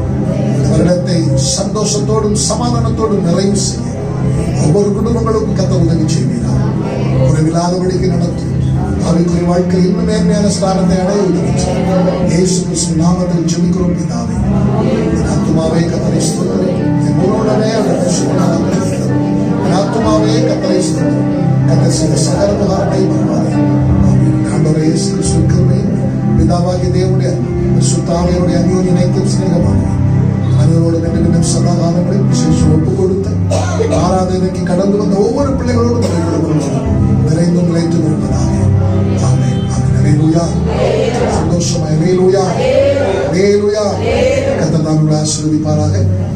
வருடத்தை சந்தோஷத்தோடும் சமாதானத்தோடும் நிறைவு செய்ய ஒவ்வொரு குடும்பங்களுக்கும் கத்த உதவி செய்வீர்கள். குறைவில்லாதபடிக்கு நடத்தும். ஆவிக்குரிய வாழ்க்கை இன்னும் மேன்மையான ஸ்தானத்தை அடைய உதவி இயேசு கிறிஸ்து நாமத்தில் ஜெபிக்கிறோம் பிதாவே. ஆத்துமாவே கர்த்தரை ஸ்தோத்திரி, என் முழுவதுமே ஆத்துமாவே கர்த்தரை ஸ்தோத்திரி. கர்த்தர் செய்த சகல உபகாரங்களை மறவாதே. ஆண்டவரே இயேசு கிறிஸ்துவின் கிருபையும் പിതാവാകിയ ദേവനുடைய പരിശുദ്ധാത്മാവിന്റെ അന്യോന്യ ഐക്യം സ്നേഹമാണ് അനേകരോടും എന്റെ സദാകാലങ്ങളിൽ വിശേഷം ഒപ്പുകൊടുത്ത് ആരാധനയ്ക്ക് കടന്നു വന്ന ഓരോ പിള്ളേരോടും നിറയുന്നു നിലയ്ത്തു നിൽപ്പதாக. ആമേൻ ആമേൻ. ഹല്ലേലൂയ. സന്തോഷമായി ഹല്ലേലൂയ. ഹല്ലേലൂയ. കർത്താവ് നമ്മളെ ആശീർവദിപ്പാറാകട്ടെ.